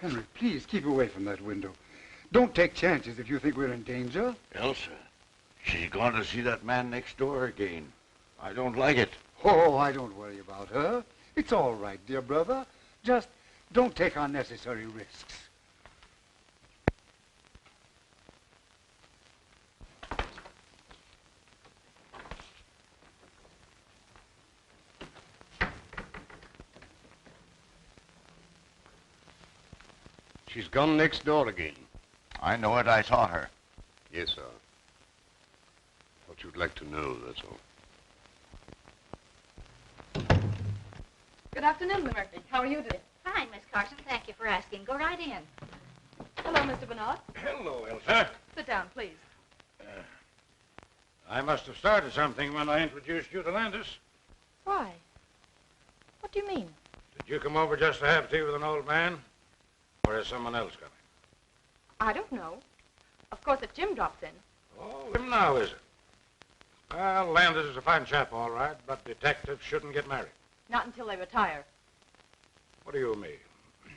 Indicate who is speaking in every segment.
Speaker 1: Henry, please keep away from that window. Don't take chances if you think we're in danger.
Speaker 2: Elsa, she's going to see that man next door again. I don't like it.
Speaker 1: Oh, I don't worry about her. It's all right, dear brother. Just don't take unnecessary risks.
Speaker 3: She's gone next door again.
Speaker 2: I know it. I saw her.
Speaker 3: Yes, sir. What you'd like to know, that's all.
Speaker 4: Good afternoon, Miss Murphy. How are you today?
Speaker 5: Fine, Miss Carson. Thank you for asking. Go right in.
Speaker 4: Hello, Mr. Bernard.
Speaker 6: Hello, Elsa.
Speaker 4: Sit down, please.
Speaker 6: I must have started something when I introduced you to Landis.
Speaker 4: Why? What do you mean?
Speaker 6: Did you come over just to have tea with an old man? Or is someone else coming?
Speaker 4: I don't know. Of course, if Jim drops in.
Speaker 6: Oh, him now, is it? Well, Landis is a fine chap, all right, but detectives shouldn't get married.
Speaker 4: Not until they retire.
Speaker 6: What do you mean?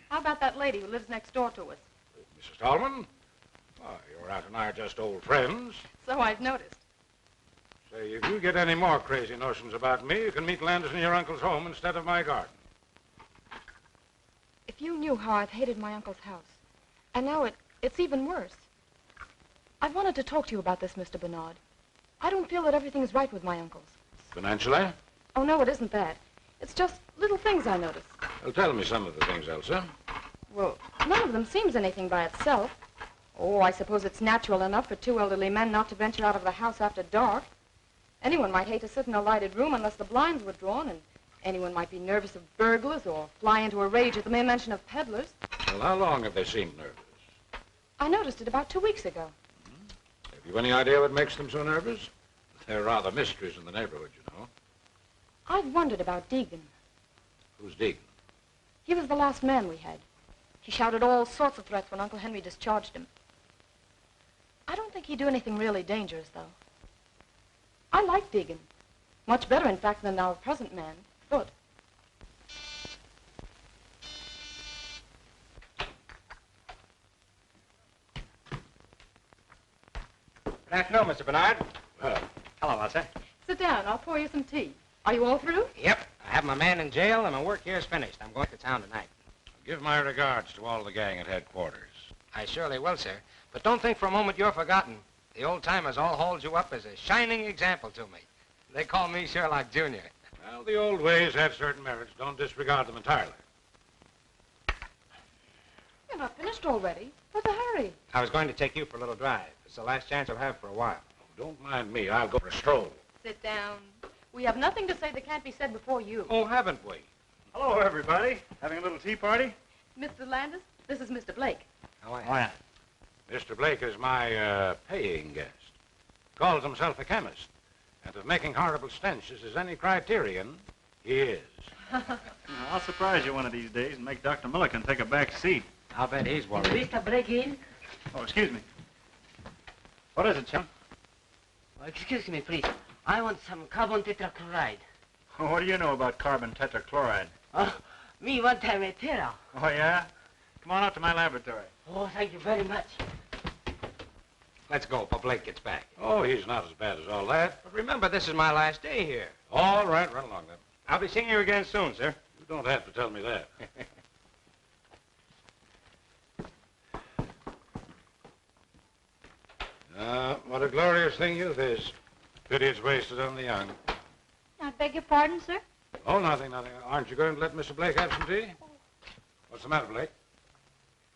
Speaker 4: How about that lady who lives next door to us?
Speaker 6: Mrs. Tallman? Why, your aunt and I are just old friends.
Speaker 4: So I've noticed.
Speaker 6: Say, if you get any more crazy notions about me, you can meet Landis in your uncle's home instead of my garden.
Speaker 4: If you knew how I've hated my uncle's house, and now it's even worse. I've wanted to talk to you about this, Mr. Bernard. I don't feel that everything's right with my uncle's.
Speaker 6: Financially?
Speaker 4: Oh, no, it isn't that. It's just little things I notice.
Speaker 6: Well, tell me some of the things, Elsa.
Speaker 4: Well, none of them seems anything by itself. Oh, I suppose it's natural enough for two elderly men not to venture out of the house after dark. Anyone might hate to sit in a lighted room unless the blinds were drawn, and anyone might be nervous of burglars or fly into a rage at the mere mention of peddlers.
Speaker 6: Well, how long have they seemed nervous?
Speaker 4: I noticed it about 2 weeks ago.
Speaker 6: Have you any idea what makes them so nervous? They're rather mysteries in the neighborhood, you know.
Speaker 4: I've wondered about Deegan.
Speaker 6: Who's Deegan?
Speaker 4: He was the last man we had. He shouted all sorts of threats when Uncle Henry discharged him. I don't think he'd do anything really dangerous, though. I like Deegan. Much better, in fact, than our present man, Foot.
Speaker 7: Good afternoon, Mr. Bernard.
Speaker 6: Well,
Speaker 7: Hello, Elsa.
Speaker 4: Sit down. I'll pour you some tea. Are you all through?
Speaker 7: Yep. I have my man in jail, and my work here is finished. I'm going to town tonight.
Speaker 6: give my regards to all the gang at headquarters.
Speaker 7: I surely will, sir. But don't think for a moment you're forgotten. The old-timers all hold you up as a shining example to me. They call me Sherlock Jr.
Speaker 6: Well, the old ways have certain merits. Don't disregard them entirely.
Speaker 4: You're not finished already. What's the hurry?
Speaker 7: I was going to take you for a little drive. It's the last chance I'll have for a while.
Speaker 6: Oh, don't mind me. I'll go for a stroll.
Speaker 4: Sit down. We have nothing to say that can't be said before you.
Speaker 6: Oh, haven't we?
Speaker 8: Hello, everybody. Having a little tea party?
Speaker 4: Mr. Landis, this is Mr. Blake.
Speaker 7: How are you?
Speaker 8: Oh, yeah.
Speaker 6: Mr. Blake is my paying guest. Calls himself a chemist. And if making horrible stenches is any criterion, he is.
Speaker 8: I'll surprise you one of these days and make Dr. Milliken take a back seat.
Speaker 7: I'll bet he's worried.
Speaker 9: Mr. Break in?
Speaker 8: Oh, excuse me. What is it, chum?
Speaker 9: Oh, excuse me, please. I want some carbon tetrachloride.
Speaker 8: Oh, what do you know about carbon tetrachloride?
Speaker 9: Oh, me want a material.
Speaker 8: Oh, yeah? Come on out to my laboratory.
Speaker 9: Oh, thank you very much.
Speaker 7: Let's go before Blake gets back.
Speaker 6: Oh, he's not as bad as all that.
Speaker 7: But remember, this is my last day here.
Speaker 6: All right, run along then.
Speaker 7: I'll be seeing you again soon, sir.
Speaker 6: You don't have to tell me that. What a glorious thing youth is. Pity it's wasted on the young.
Speaker 5: I beg your pardon, sir?
Speaker 6: Oh, nothing, nothing. Aren't you going to let Mr. Blake have some tea? What's the matter, Blake?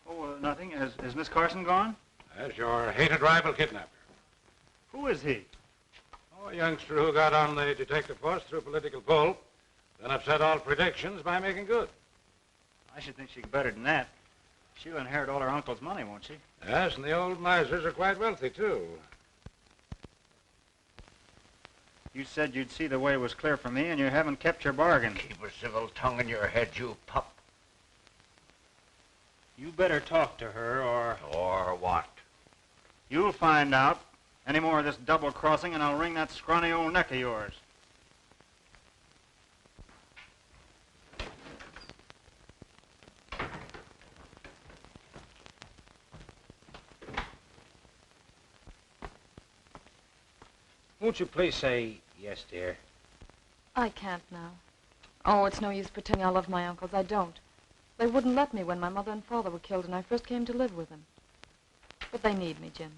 Speaker 8: Oh, nothing. Has Miss Carson gone?
Speaker 6: That's your hated rival kidnapper.
Speaker 8: Who is he?
Speaker 6: Oh, a youngster who got on the detective force through political pull, then upset all predictions by making good.
Speaker 8: I should think she's better than that. She'll inherit all her uncle's money, won't she?
Speaker 6: Yes, and the old misers are quite wealthy, too.
Speaker 8: You said you'd see the way was clear for me, and you haven't kept your bargain.
Speaker 2: Keep a civil tongue in your head, you pup.
Speaker 8: You better talk to her, or...
Speaker 2: Or what?
Speaker 8: You'll find out. Any more of this double-crossing, and I'll wring that scrawny old neck of yours.
Speaker 7: Won't you please say yes, dear?
Speaker 4: I can't now. Oh, it's no use pretending I love my uncles. I don't. They wouldn't let me when my mother and father were killed and I first came to live with them. But they need me, Jim.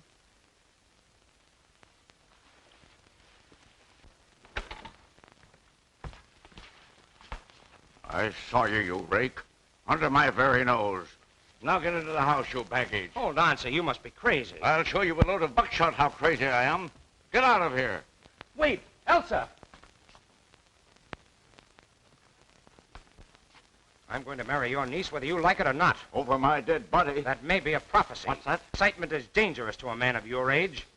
Speaker 2: I saw you, you rake. Under my very nose. Now get into the house, you baggage.
Speaker 7: Hold on, sir. You must be crazy.
Speaker 2: I'll show you with a load of buckshot how crazy I am. Get out of here.
Speaker 7: Wait, Elsa! I'm going to marry your niece whether you like it or not.
Speaker 2: Over my dead body.
Speaker 7: That may be a prophecy.
Speaker 2: What's that?
Speaker 7: Excitement is dangerous to a man of your age.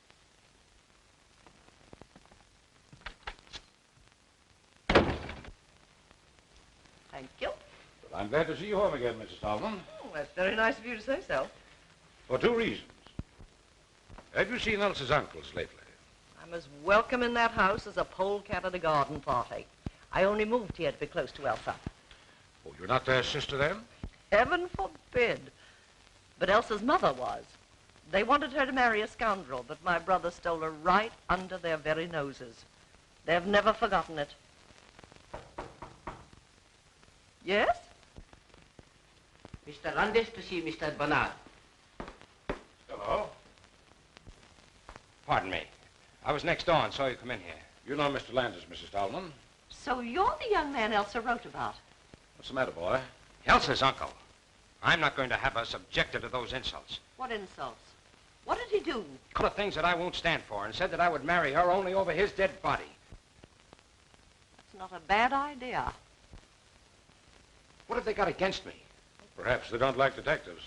Speaker 10: Thank you.
Speaker 6: Well, I'm glad to see you home again, Mrs. Tallman.
Speaker 10: Oh, that's very nice of you to say so.
Speaker 6: For two reasons. Have you seen Elsa's uncles lately?
Speaker 10: I'm as welcome in that house as a polecat at a garden party. I only moved here to be close to Elsa.
Speaker 6: Oh, you're not their sister then?
Speaker 10: Heaven forbid. But Elsa's mother was. They wanted her to marry a scoundrel, but my brother stole her right under their very noses. They've never forgotten it. Yes?
Speaker 9: Mr. Landis to see Mr. Bernard.
Speaker 6: Hello.
Speaker 7: Pardon me. I was next door and saw you come in here.
Speaker 6: You know Mr. Landis, Mrs. Tallman.
Speaker 10: So you're the young man Elsa wrote about.
Speaker 6: What's the matter, boy?
Speaker 7: Elsa's uncle. I'm not going to have her subjected to those insults.
Speaker 10: What insults? What did he do?
Speaker 7: A couple of things that I won't stand for and said that I would marry her only over his dead body.
Speaker 10: That's not a bad idea.
Speaker 7: What have they got against me?
Speaker 6: Perhaps they don't like detectives.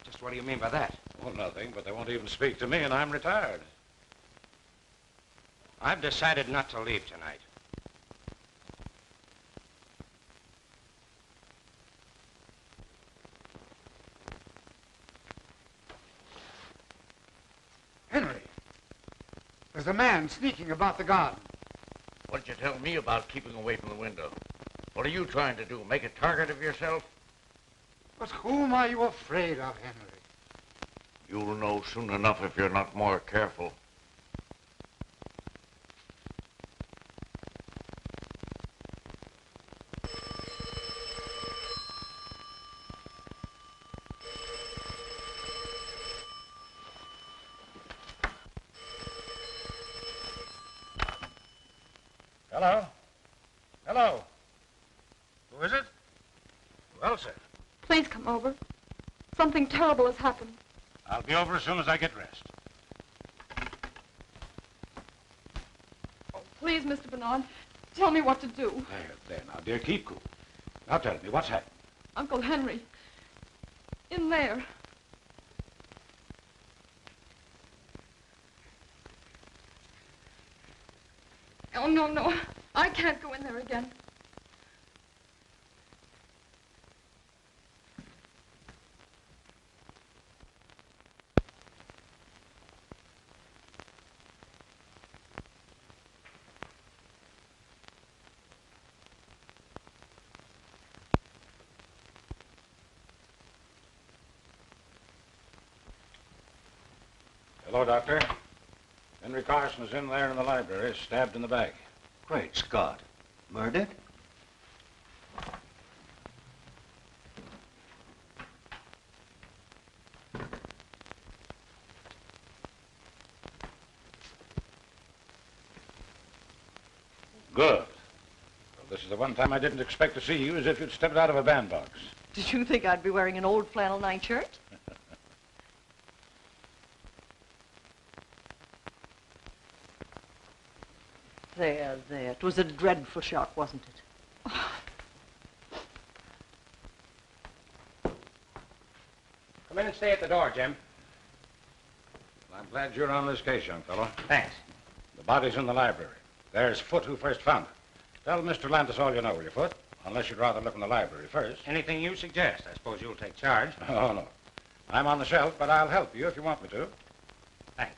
Speaker 7: Just what do you mean by that?
Speaker 6: Oh, nothing, but they won't even speak to me, and I'm retired.
Speaker 7: I've decided not to leave tonight.
Speaker 1: Henry, there's a man sneaking about the garden.
Speaker 2: What'd you tell me about keeping away from the window? What are you trying to do, make a target of yourself?
Speaker 1: But whom are you afraid of, Henry?
Speaker 2: You'll know soon enough if you're not more careful.
Speaker 6: Hello? Hello? Who is it? Well, sir.
Speaker 4: Please come over. Something terrible has happened.
Speaker 6: I'll be over as soon as I get dressed.
Speaker 4: Oh, please, Mr. Bernard, tell me what to do.
Speaker 6: There, now, dear, keep cool. Now tell me, what's happened?
Speaker 4: Uncle Henry. In there. Oh, no, no. I can't go in there again.
Speaker 6: Hello, Doctor. Henry Carson is in there in the library, stabbed in the back.
Speaker 11: Great Scott. Murdered?
Speaker 6: Good. Well, this is the one time I didn't expect to see you, as if you'd stepped out of a bandbox.
Speaker 10: Did you think I'd be wearing an old flannel nightshirt? There, there. It was a dreadful shock, wasn't it?
Speaker 7: Come in and stay at the door, Jim.
Speaker 6: Well, I'm glad you're on this case, young fellow.
Speaker 7: Thanks.
Speaker 6: The body's in the library. There's Foote who first found it. Tell Mr. Landis all you know, will you, Foote? Unless you'd rather look in the library first.
Speaker 7: Anything you suggest. I suppose you'll take charge.
Speaker 6: Oh, no. I'm on the shelf, but I'll help you if you want me to.
Speaker 7: Thanks.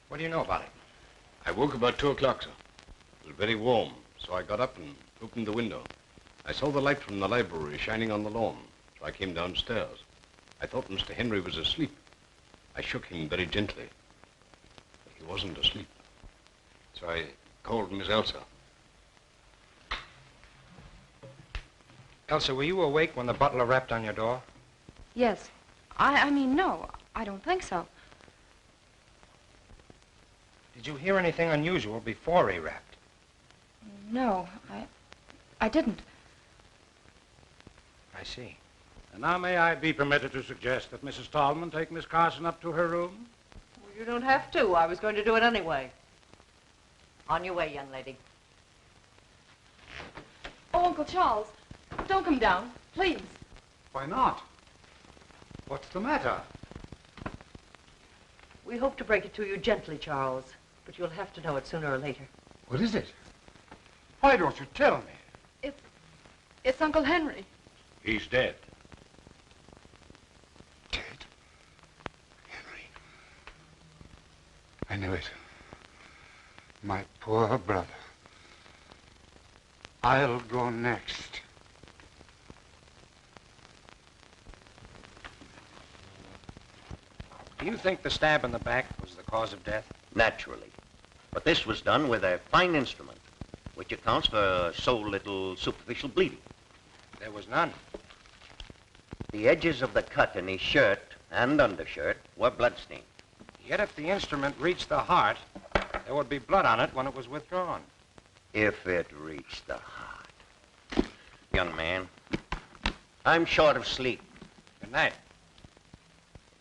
Speaker 7: What do you know about it?
Speaker 3: I woke about 2 o'clock, sir. It was very warm, so I got up and opened the window. I saw the light from the library shining on the lawn, so I came downstairs. I thought Mr. Henry was asleep. I shook him very gently. He wasn't asleep. So I called Miss Elsa.
Speaker 7: Elsa, were you awake when the butler rapped on your door?
Speaker 4: Yes. I mean, no, I don't think so.
Speaker 7: Did you hear anything unusual before he rapped?
Speaker 4: No, I didn't.
Speaker 7: I see.
Speaker 6: And now may I be permitted to suggest that Mrs. Tallman take Miss Carson up to her room?
Speaker 10: Well, you don't have to. I was going to do it anyway. On your way, young lady.
Speaker 4: Oh, Uncle Charles, don't come down, please.
Speaker 1: Why not? What's the matter?
Speaker 10: We hope to break it to you gently, Charles, but you'll have to know it sooner or later.
Speaker 1: What is it? Why don't you tell me?
Speaker 4: It's Uncle Henry.
Speaker 6: He's dead.
Speaker 1: Dead? Henry. I knew it. My poor brother. I'll go next.
Speaker 7: Do you think the stab in the back was the cause of death?
Speaker 11: Naturally. But this was done with a fine instrument, which accounts for so little superficial bleeding.
Speaker 7: There was none.
Speaker 11: The edges of the cut in his shirt and undershirt were bloodstained.
Speaker 7: Yet if the instrument reached the heart, there would be blood on it when it was withdrawn.
Speaker 11: If it reached the heart. Young man, I'm short of sleep.
Speaker 7: Good night.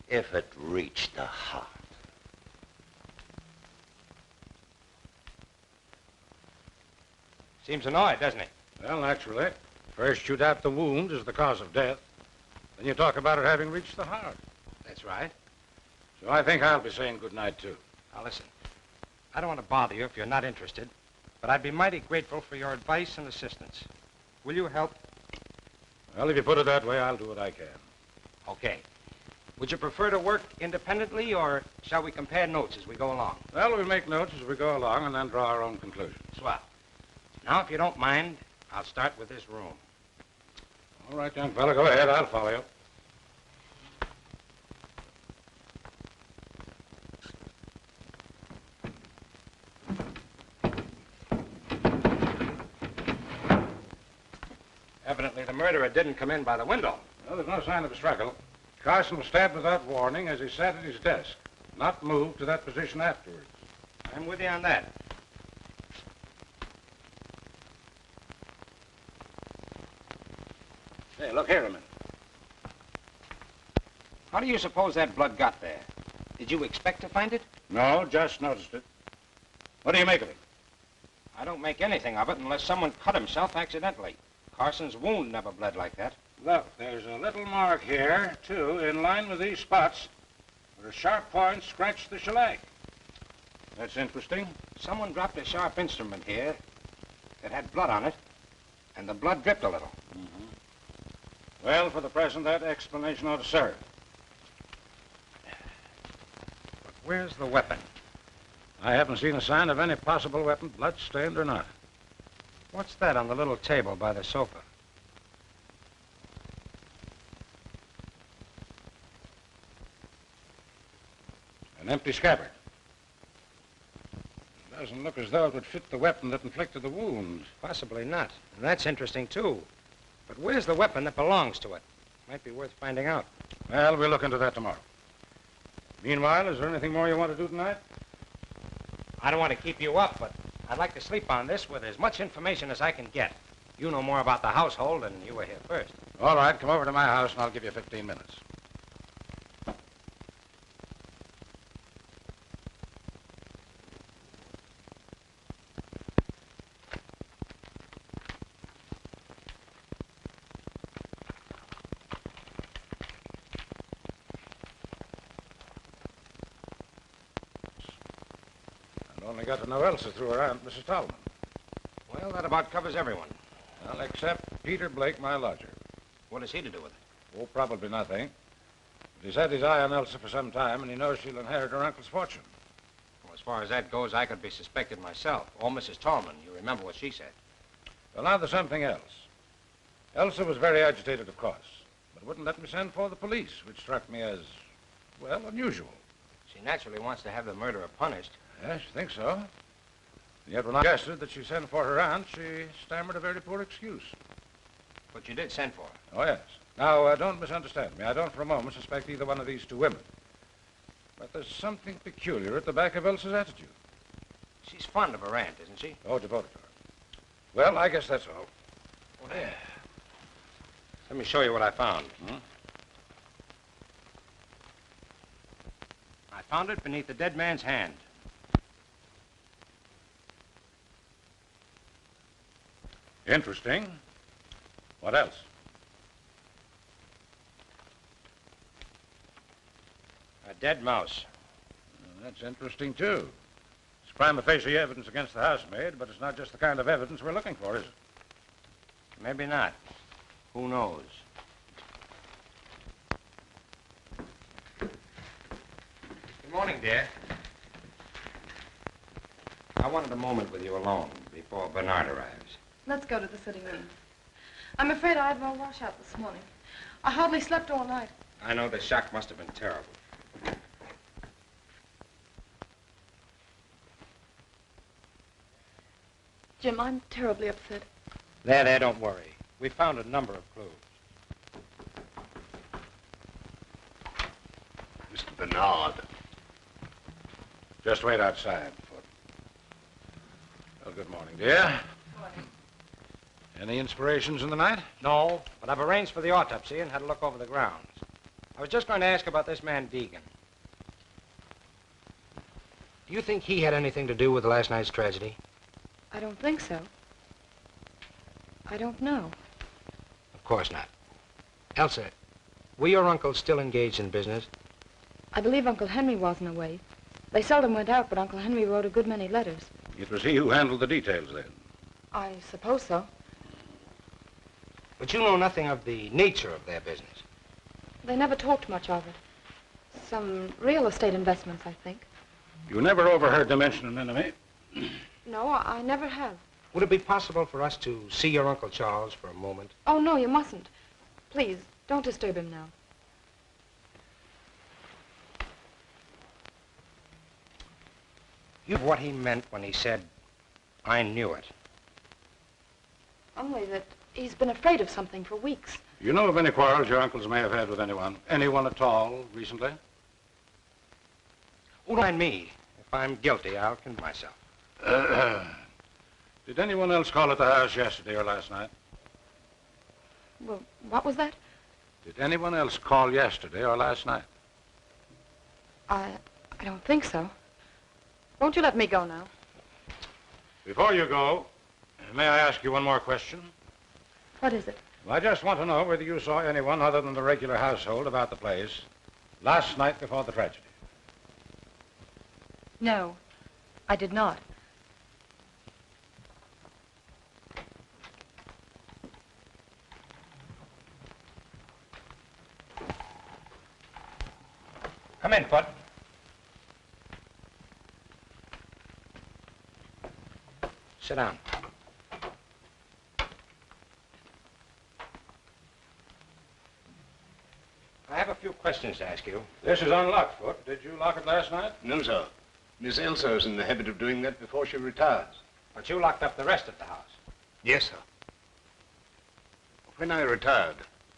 Speaker 11: If it reached the heart.
Speaker 7: Seems annoyed, doesn't he?
Speaker 6: Well, naturally. First you doubt the wound as the cause of death. Then you talk about it having reached the heart.
Speaker 7: That's right.
Speaker 6: So I think I'll be saying good night, too.
Speaker 7: Now, listen. I don't want to bother you if you're not interested, but I'd be mighty grateful for your advice and assistance. Will you help?
Speaker 6: Well, if you put it that way, I'll do what I can.
Speaker 7: Okay. Would you prefer to work independently, or shall we compare notes as we go along?
Speaker 6: Well, we'll make notes as we go along and then draw our own conclusions.
Speaker 7: Swell. Now, if you don't mind, I'll start with this room.
Speaker 6: All right, young fella, go ahead. I'll follow you.
Speaker 7: Evidently, the murderer didn't come in by the window.
Speaker 6: Well, there's no sign of a struggle. Carson was stabbed without warning as he sat at his desk, not moved to that position afterwards.
Speaker 7: I'm with you on that.
Speaker 6: Hey, look here a minute.
Speaker 7: How do you suppose that blood got there? Did you expect to find it?
Speaker 6: No, just noticed it. What do you make of it?
Speaker 7: I don't make anything of it unless someone cut himself accidentally. Carson's wound never bled like that.
Speaker 6: Look, there's a little mark here, too, in line with these spots, where a sharp point scratched the shellac. That's interesting.
Speaker 7: Someone dropped a sharp instrument here that had blood on it, and the blood dripped a little.
Speaker 6: Mm-hmm. Well, for the present, that explanation ought to serve.
Speaker 7: But where's the weapon?
Speaker 6: I haven't seen a sign of any possible weapon, blood-stained or not.
Speaker 7: What's that on the little table by the sofa?
Speaker 6: An empty scabbard. It doesn't look as though it would fit the weapon that inflicted the wound.
Speaker 7: Possibly not. And that's interesting, too. But where's the weapon that belongs to it? Might be worth finding out.
Speaker 6: Well, we'll look into that tomorrow. Meanwhile, is there anything more you want to do tonight?
Speaker 7: I don't want to keep you up, but I'd like to sleep on this with as much information as I can get. You know more about the household, and you were here first.
Speaker 6: All right, come over to my house, and I'll give you 15 minutes. Only got to know Elsa through her aunt, Mrs. Tallman.
Speaker 7: Well, that about covers everyone.
Speaker 6: Well, except Peter Blake, my lodger.
Speaker 7: What has he to do with it?
Speaker 6: Oh, probably nothing. But he's had his eye on Elsa for some time, and he knows she'll inherit her uncle's fortune.
Speaker 7: Well, as far as that goes, I could be suspected myself. Or Mrs. Tallman. You remember what she said.
Speaker 6: Well, now there's something else. Elsa was very agitated, of course, but wouldn't let me send for the police, which struck me as, well, unusual.
Speaker 7: She naturally wants to have the murderer punished.
Speaker 6: Yes, you think so? Yet when I suggested that she send for her aunt, she stammered a very poor excuse.
Speaker 7: But you did send for her.
Speaker 6: Oh, yes. Now, don't misunderstand me. I don't for a moment suspect either one of these two women. But there's something peculiar at the back of Elsa's attitude.
Speaker 7: She's fond of her aunt, isn't she?
Speaker 6: Oh, devoted to her. Well, I guess that's all.
Speaker 7: Well, here. Let me show you what I found. I found it beneath the dead man's hand.
Speaker 6: Interesting. What else?
Speaker 7: A dead mouse.
Speaker 6: That's interesting, too. It's prima facie evidence against the housemaid, but it's not just the kind of evidence we're looking for, is it?
Speaker 7: Maybe not. Who knows? Good morning, dear. I wanted a moment with you alone before Bernard arrives.
Speaker 4: Let's go to the sitting room. I'm afraid I had no washout this morning. I hardly slept all night.
Speaker 7: I know the shock must have been terrible.
Speaker 4: Jim, I'm terribly upset.
Speaker 7: There, don't worry. We found a number of clues.
Speaker 3: Mr. Bernard.
Speaker 6: Just wait outside, Foot. Well, good morning, dear.
Speaker 4: Morning.
Speaker 6: Any inspirations in the night?
Speaker 7: No, but I've arranged for the autopsy and had a look over the grounds. I was just going to ask about this man Deegan. Do you think he had anything to do with last night's tragedy?
Speaker 4: I don't think so. I don't know.
Speaker 7: Of course not. Elsa, were your uncles still engaged in business?
Speaker 4: I believe Uncle Henry wasn't away. They seldom went out, but Uncle Henry wrote a good many letters.
Speaker 6: It was he who handled the details then.
Speaker 4: I suppose so.
Speaker 7: But you know nothing of the nature of their business.
Speaker 4: They never talked much of it. Some real estate investments, I think.
Speaker 6: You never overheard them mention an enemy?
Speaker 4: No, I never have.
Speaker 7: Would it be possible for us to see your Uncle Charles for a moment?
Speaker 4: Oh, no, you mustn't. Please, don't disturb him now.
Speaker 7: You know what he meant when he said, I knew it.
Speaker 4: Only that he's been afraid of something for weeks.
Speaker 6: You know of any quarrels your uncles may have had with anyone? Anyone at all, recently?
Speaker 7: Oh, don't mind me. If I'm guilty, I'll condemn myself.
Speaker 6: Did anyone else call at the house yesterday or last night?
Speaker 4: Well, what was that?
Speaker 6: Did anyone else call yesterday or last night?
Speaker 4: I don't think so. Won't you let me go now?
Speaker 6: Before you go, may I ask you one more question?
Speaker 4: What is it?
Speaker 6: Well, I just want to know whether you saw anyone other than the regular household about the place last night before the tragedy.
Speaker 4: No, I did not.
Speaker 7: Come in, Foot. Sit down. I have a few questions to ask you.
Speaker 6: This is unlocked, Foot. Did you lock it last night?
Speaker 3: No, sir. Miss Elsa is in the habit of doing that before she retires.
Speaker 7: But you locked up the rest of the house.
Speaker 3: Yes, sir. When I retired,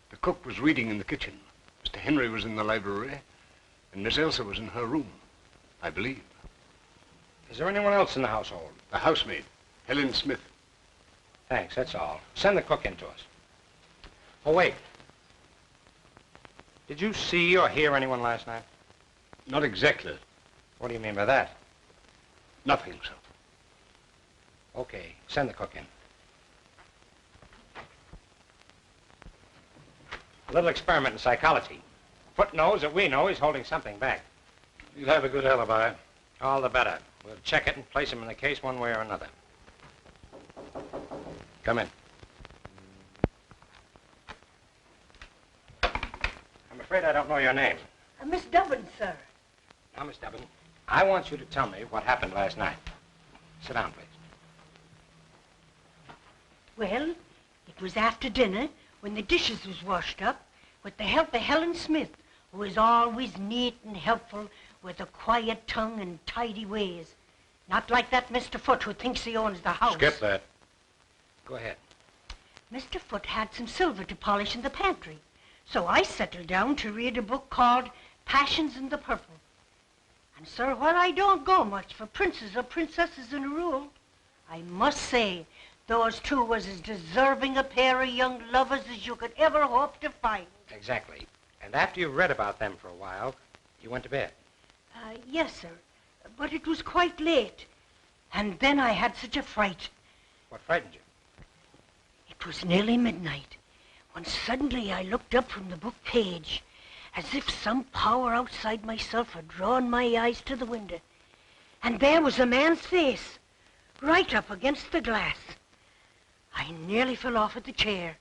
Speaker 3: the cook was reading in the kitchen. Mr. Henry was in the library, and Miss Elsa was in her room, I believe.
Speaker 7: Is there anyone else in the household?
Speaker 3: The housemaid, Helen Smith.
Speaker 7: Thanks, that's all. Send the cook in to us. Oh, wait. Did you see or hear anyone last night?
Speaker 3: Not exactly.
Speaker 7: What do you mean by that?
Speaker 3: Nothing, sir.
Speaker 7: Okay, send the cook in. A little experiment in psychology. Foot knows that we know he's holding something back.
Speaker 6: You'll have a good alibi.
Speaker 7: All the better. We'll check it and place him in the case one way or another. Come in. I'm afraid I don't know your name.
Speaker 12: Miss Dubbin, sir.
Speaker 7: Now, Miss Dubbin, I want you to tell me what happened last night. Sit down, please.
Speaker 12: Well, it was after dinner when the dishes was washed up with the help of Helen Smith, who is always neat and helpful with a quiet tongue and tidy ways. Not like that Mr. Foote who thinks he owns the house.
Speaker 6: Skip that. Go ahead.
Speaker 12: Mr. Foote had some silver to polish in the pantry, so I settled down to read a book called Passions in the Purple. And, sir, while I don't go much for princes or princesses in a rule, I must say those two was as deserving a pair of young lovers as you could ever hope to find.
Speaker 7: Exactly. And after you read about them for a while, you went to bed.
Speaker 12: Yes, sir, but it was quite late. And then I had such a fright.
Speaker 7: What frightened you?
Speaker 12: It was nearly midnight when suddenly I looked up from the book page as if some power outside myself had drawn my eyes to the window. And there was a man's face, right up against the glass. I nearly fell off at the chair,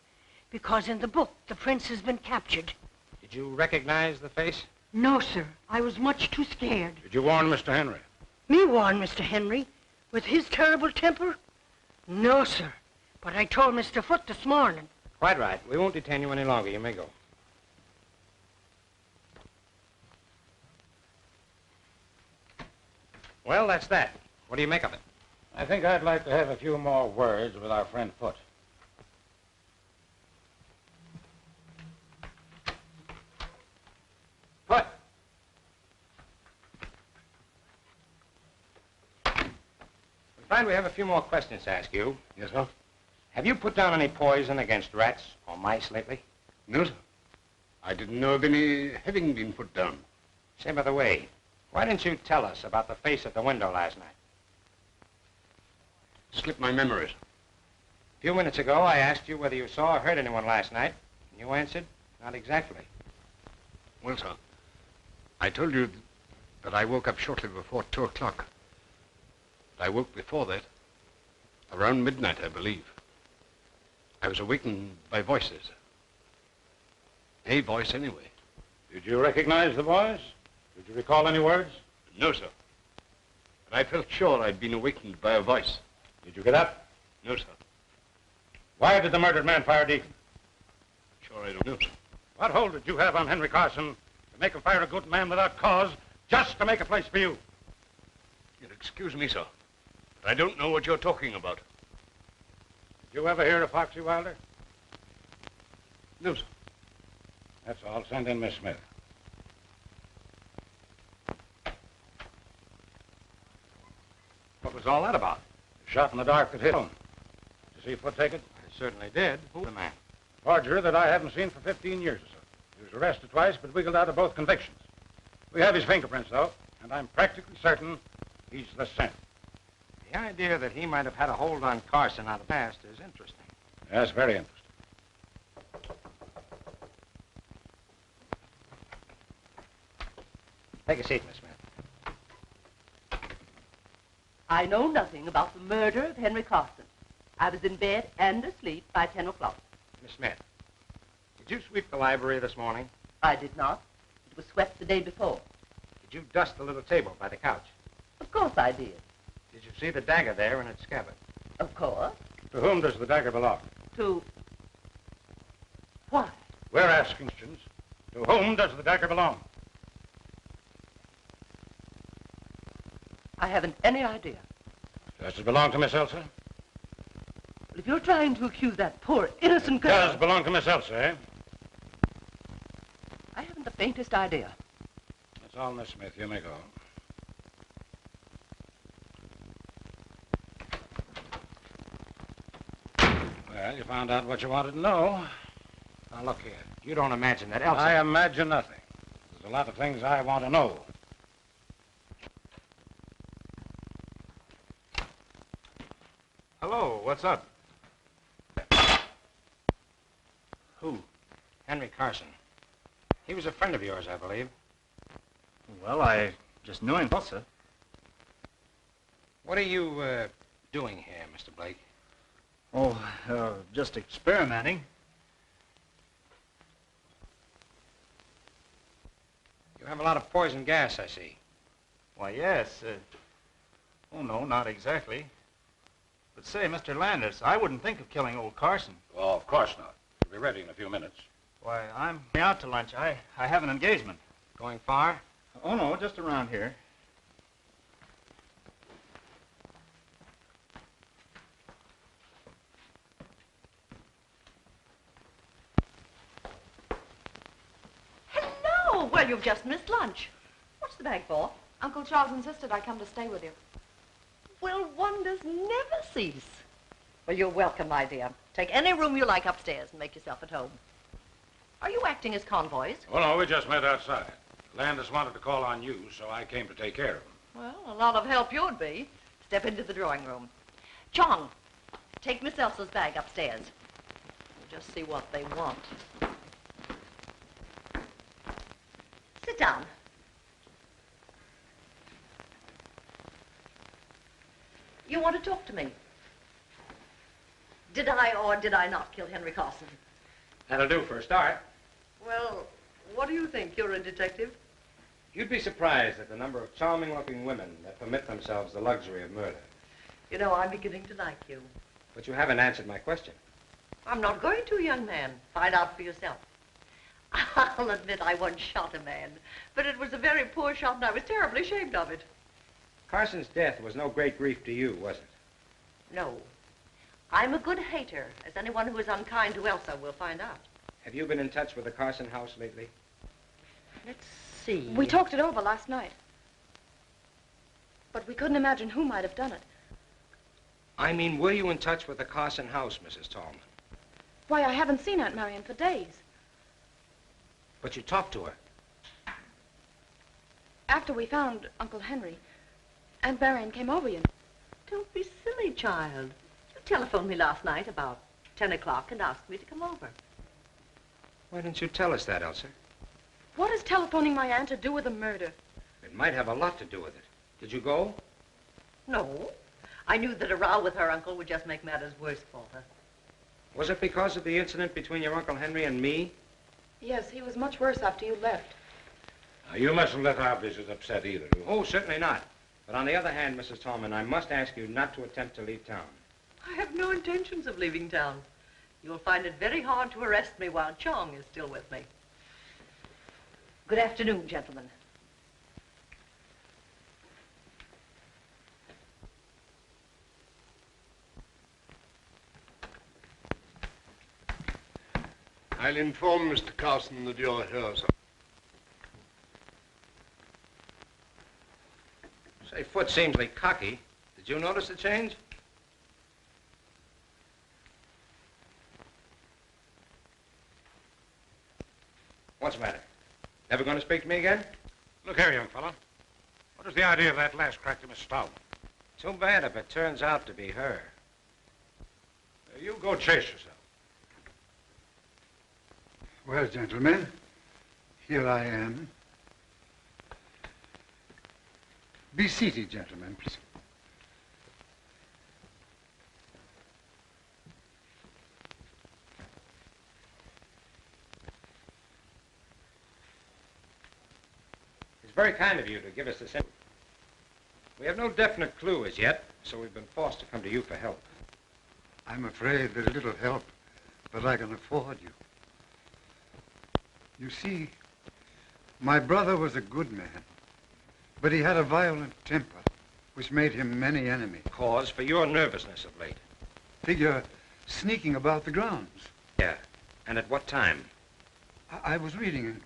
Speaker 12: because in the book the prince has been captured.
Speaker 7: Did you recognize the face?
Speaker 12: No, sir. I was much too scared.
Speaker 6: Did you warn Mr. Henry?
Speaker 12: Me warn Mr. Henry? With his terrible temper? No, sir. But I told Mr. Foote this morning.
Speaker 7: Quite right. We won't detain you any longer. You may go. Well, that's that. What do you make of it?
Speaker 6: I think I'd like to have a few more words with our friend Foote.
Speaker 7: Foote! We find we have a few more questions to ask you.
Speaker 3: Yes, sir?
Speaker 7: Have you put down any poison against rats or mice lately?
Speaker 3: No, sir. I didn't know of any having been put down.
Speaker 7: Say, by the way, why didn't you tell us about the face at the window last night?
Speaker 3: Slipped my memories.
Speaker 7: A few minutes ago, I asked you whether you saw or heard anyone last night, and you answered, not exactly.
Speaker 3: Well, sir, I told you that I woke up shortly before 2 o'clock. I woke before that, around midnight, I believe. I was awakened by voices. A voice, anyway.
Speaker 6: Did you recognize the voice? Did you recall any words?
Speaker 3: No, sir. But I felt sure I'd been awakened by a voice.
Speaker 6: Did you get up?
Speaker 3: No, sir.
Speaker 6: Why did the murdered man fire Deacon?
Speaker 3: Sure, I don't know, sir.
Speaker 6: What hold did you have on Henry Carson to make him fire a good man without cause, just to make a place for you?
Speaker 3: You'll excuse me, sir, but I don't know what you're talking about.
Speaker 6: Did you ever hear of Foxy Wilder?
Speaker 3: No, sir.
Speaker 6: That's all. Send in Miss Smith.
Speaker 7: What was all that about?
Speaker 6: The shot in the dark that hit him. Did you see Foote take it?
Speaker 7: I certainly did. Who's the man?
Speaker 6: Forger that I haven't seen for 15 years or so. He was arrested twice, but wiggled out of both convictions. We have his fingerprints, though, and I'm practically certain he's the same.
Speaker 7: The idea that he might have had a hold on Carson out of the past is interesting.
Speaker 6: Yes, very interesting.
Speaker 7: Take a seat, Miss Smith.
Speaker 13: I know nothing about the murder of Henry Carson. I was in bed and asleep by 10 o'clock.
Speaker 7: Miss Smith, did you sweep the library this morning?
Speaker 13: I did not. It was swept the day before.
Speaker 7: Did you dust the little table by the couch?
Speaker 13: Of course I did.
Speaker 7: Did you see the dagger there in its scabbard?
Speaker 13: Of course.
Speaker 6: To whom does the dagger belong?
Speaker 13: To... Why?
Speaker 6: We're asking questions. To whom does the dagger belong?
Speaker 13: I haven't any idea.
Speaker 6: Does it belong to Miss Elsa?
Speaker 13: Well, if you're trying to accuse that poor innocent girl...
Speaker 6: Does belong to Miss Elsa, eh?
Speaker 13: I haven't the faintest idea.
Speaker 6: That's all, Miss Smith. You may go. Well, you found out what you wanted to know.
Speaker 7: Now, look here. You don't imagine that Elsa...
Speaker 6: I imagine nothing. There's a lot of things I want to know.
Speaker 7: Hello, what's up?
Speaker 6: Who?
Speaker 7: Henry Carson. He was a friend of yours, I believe.
Speaker 8: Well, I just knew him, sir.
Speaker 7: What are you, doing here, Mr. Blake?
Speaker 8: Oh, just experimenting.
Speaker 7: You have a lot of poison gas, I see.
Speaker 8: Why, yes. Oh, no, not exactly. But say, Mr. Landis, I wouldn't think of killing old Carson.
Speaker 6: Oh, of course not. We'll be ready in a few minutes.
Speaker 8: Why, I'm out to lunch. I have an engagement.
Speaker 7: Going far?
Speaker 8: Oh, no, just around here.
Speaker 10: Well, you've just missed lunch. What's the bag for?
Speaker 4: Uncle Charles insisted I come to stay with you.
Speaker 10: Well, wonders never cease. Well, you're welcome, my dear. Take any room you like upstairs and make yourself at home. Are you acting as convoys?
Speaker 6: Oh, no, we just met outside. Landis wanted to call on you, so I came to take care of him.
Speaker 10: Well, a lot of help you'd be. Step into the drawing room. Chong, take Miss Elsa's bag upstairs. We'll just see what they want. Sit down. You want to talk to me? Did I or did I not kill Henry Carson?
Speaker 7: That'll do for a start.
Speaker 10: Well, what do you think? You're a detective?
Speaker 7: You'd be surprised at the number of charming-looking women that permit themselves the luxury of murder.
Speaker 10: You know, I'm beginning to like you.
Speaker 7: But you haven't answered my question.
Speaker 10: I'm not going to, young man. Find out for yourself. I'll admit I once shot a man, but it was a very poor shot and I was terribly ashamed of it.
Speaker 7: Carson's death was no great grief to you, was it?
Speaker 10: No. I'm a good hater, as anyone who is unkind to Elsa will find out.
Speaker 7: Have you been in touch with the Carson house lately?
Speaker 10: Let's see.
Speaker 4: We talked it over last night. But we couldn't imagine who might have done it.
Speaker 7: I mean, were you in touch with the Carson house, Mrs. Tallman?
Speaker 4: Why, I haven't seen Aunt Marion for days.
Speaker 7: But you talked to her.
Speaker 4: After we found Uncle Henry, Aunt Marion came over, you know.
Speaker 10: Don't be silly, child. You telephoned me last night about 10 o'clock and asked me to come over.
Speaker 7: Why didn't you tell us that, Elsa?
Speaker 4: What has telephoning my aunt to do with the murder?
Speaker 7: It might have a lot to do with it. Did you go?
Speaker 10: No. I knew that a row with her uncle would just make matters worse for her.
Speaker 7: Was it because of the incident between your Uncle Henry and me?
Speaker 4: Yes, he was much worse after you left.
Speaker 6: Now, you mustn't let our visit upset either of you.
Speaker 7: Oh, certainly not. But on the other hand, Mrs. Tallman, I must ask you not to attempt to leave town.
Speaker 10: I have no intentions of leaving town. You'll find it very hard to arrest me while Chong is still with me. Good afternoon, gentlemen.
Speaker 3: I'll inform Mr. Carson that you're here, sir.
Speaker 7: Say, Foot seems like cocky. Did you notice the change? What's the matter? Never going to speak to me again?
Speaker 6: Look here, young fella. What is the idea of that last crack to Miss Tallman?
Speaker 7: Too bad if it turns out to be her.
Speaker 6: You go chase yourself.
Speaker 1: Well, gentlemen, here I am. Be seated, gentlemen, please.
Speaker 7: It's very kind of you to give us this info. We have no definite clue as yet, so we've been forced to come to you for help.
Speaker 1: I'm afraid there's little help that I can afford you. You see, my brother was a good man, but he had a violent temper, which made him many enemies.
Speaker 7: Cause for your nervousness of late.
Speaker 1: Figure sneaking about the grounds.
Speaker 7: Yeah. And at what time?
Speaker 1: I was reading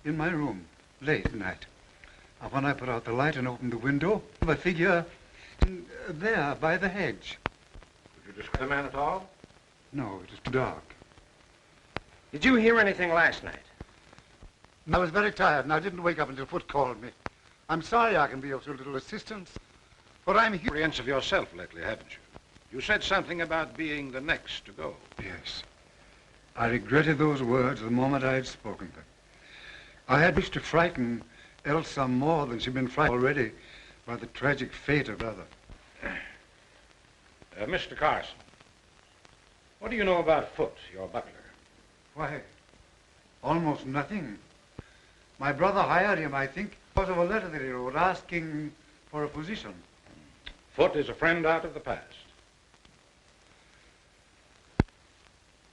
Speaker 1: in my room late at night. When I put out the light and opened the window, I figure there by the hedge.
Speaker 6: Did you describe the man at all?
Speaker 1: No, it was too dark.
Speaker 7: Did you hear anything last night?
Speaker 1: I was very tired and I didn't wake up until Foot called me. I'm sorry I can be of so little assistance, but I'm here.
Speaker 6: Apprehensive yourself lately, haven't you? You said something about being the next to go.
Speaker 1: Yes. I regretted those words the moment I had spoken them. I had wished to frighten Elsa more than she'd been frightened already by the tragic fate of her brother.
Speaker 6: Mr. Carson, what do you know about Foot, your butler?
Speaker 1: Why, almost nothing. My brother hired him, I think, because of a letter that he wrote asking for a position.
Speaker 6: Foot is a friend out of the past.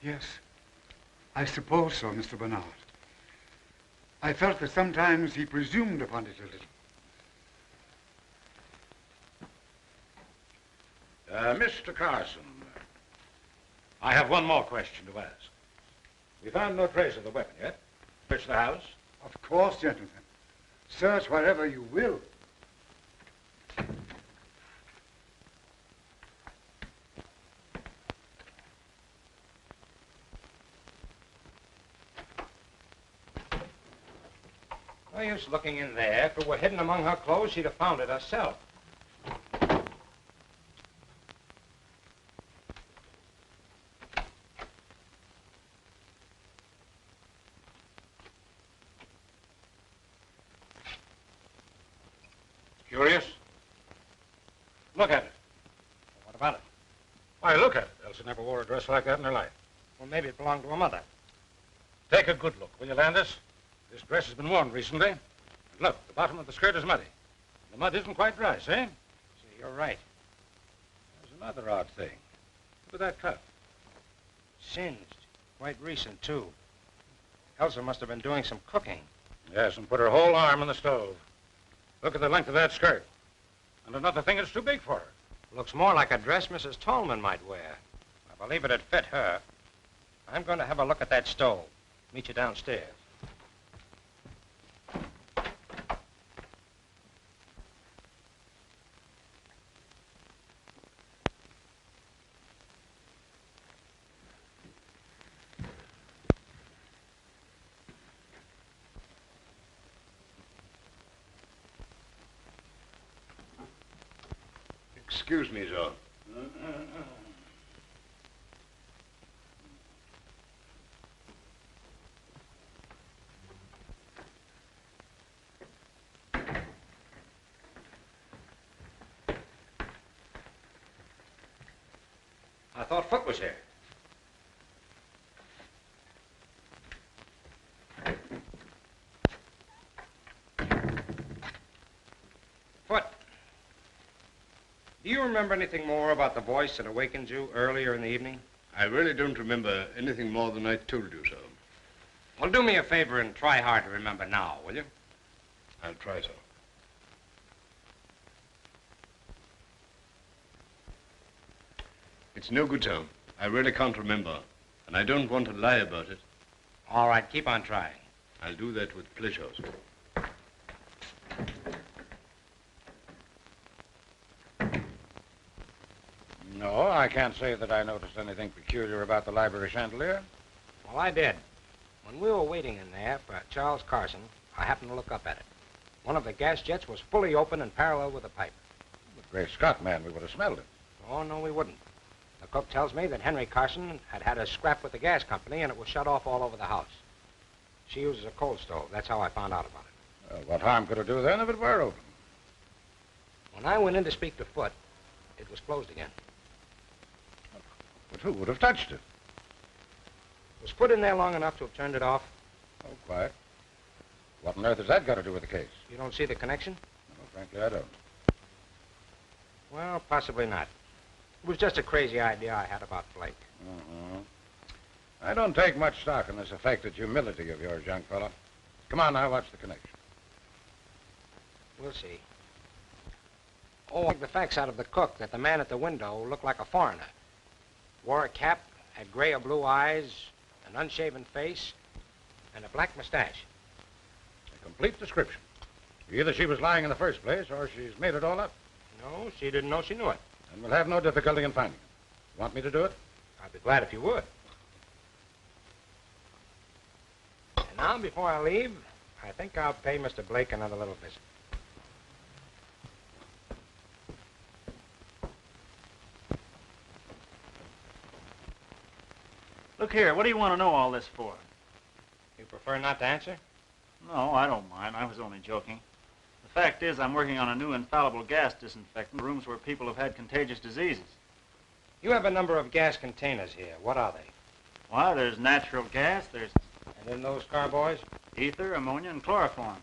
Speaker 1: Yes, I suppose so, Mr. Bernard. I felt that sometimes he presumed upon it a little.
Speaker 6: Mr. Carson, I have one more question to ask. We found no trace of the weapon yet. Searched the house,
Speaker 1: Of course, gentlemen. Search wherever you will.
Speaker 7: No use looking in there. If it were hidden among her clothes, she'd have found it herself.
Speaker 6: Curious? Look at it.
Speaker 7: What about it?
Speaker 6: Why, look at it. Elsa never wore a dress like that in her life.
Speaker 7: Well, maybe it belonged to her mother.
Speaker 6: Take a good look, will you, Landis? This dress has been worn recently. And look, the bottom of the skirt is muddy. The mud isn't quite dry, see?
Speaker 7: See, you're right.
Speaker 6: There's another odd thing. Look at that cut.
Speaker 7: Singed. Quite recent, too. Elsa must have been doing some cooking.
Speaker 6: Yes, and put her whole arm in the stove. Look at the length of that skirt. And another thing, it's too big for her.
Speaker 7: Looks more like a dress Mrs. Tallman might wear. I believe it'd fit her. I'm going to have a look at that stove. Meet you downstairs.
Speaker 3: Excuse me, sir.
Speaker 7: I thought Foot was here. Foot. Do you remember anything more about the voice that awakened you earlier in the evening?
Speaker 3: I really don't remember anything more than I told you, sir.
Speaker 7: Well, do me a favor and try hard to remember now, will you?
Speaker 3: I'll try, sir. It's no good, sir. I really can't remember, and I don't want to lie about it.
Speaker 7: All right, keep on trying.
Speaker 3: I'll do that with pleasure, sir.
Speaker 6: No, I can't say that I noticed anything peculiar about the library chandelier.
Speaker 7: Well, I did. When we were waiting in there for Charles Carson, I happened to look up at it. One of the gas jets was fully open and parallel with the pipe.
Speaker 6: But great Scott, man, we would have smelled it.
Speaker 7: Oh, no, we wouldn't. The cook tells me that Henry Carson had had a scrap with the gas company and it was shut off all over the house. She uses a coal stove. That's how I found out about it.
Speaker 6: Well, what harm could it do then if it were open?
Speaker 7: When I went in to speak to Foot, it was closed again.
Speaker 6: But who would have touched it?
Speaker 7: Was Foot in there long enough to have turned it off?
Speaker 6: Oh, quiet. What on earth has that got to do with the case?
Speaker 7: You don't see the connection?
Speaker 6: No, frankly, I don't.
Speaker 7: Well, possibly not. It was just a crazy idea I had about Blake.
Speaker 6: I don't take much stock in this affected humility of yours, young fella. Come on now, watch the connection.
Speaker 7: We'll see. Oh, I think the facts out of the cook that the man at the window looked like a foreigner. Wore a cap, had gray or blue eyes, an unshaven face, and a black mustache.
Speaker 6: A complete description. Either she was lying in the first place, or she's made it all up.
Speaker 7: No, she didn't know she knew it.
Speaker 6: And we'll have no difficulty in finding it. Want me to do it?
Speaker 7: I'd be glad if you would. And now, before I leave, I think I'll pay Mr. Blake another little visit.
Speaker 8: Look here, what do you want to know all this for?
Speaker 7: You prefer not to answer?
Speaker 8: No, I don't mind. I was only joking. The fact is, I'm working on a new infallible gas disinfectant for rooms where people have had contagious diseases.
Speaker 7: You have a number of gas containers here. What are they?
Speaker 8: Why, there's natural gas, there's
Speaker 7: And in those carboys?
Speaker 8: ether, ammonia, and chloroform.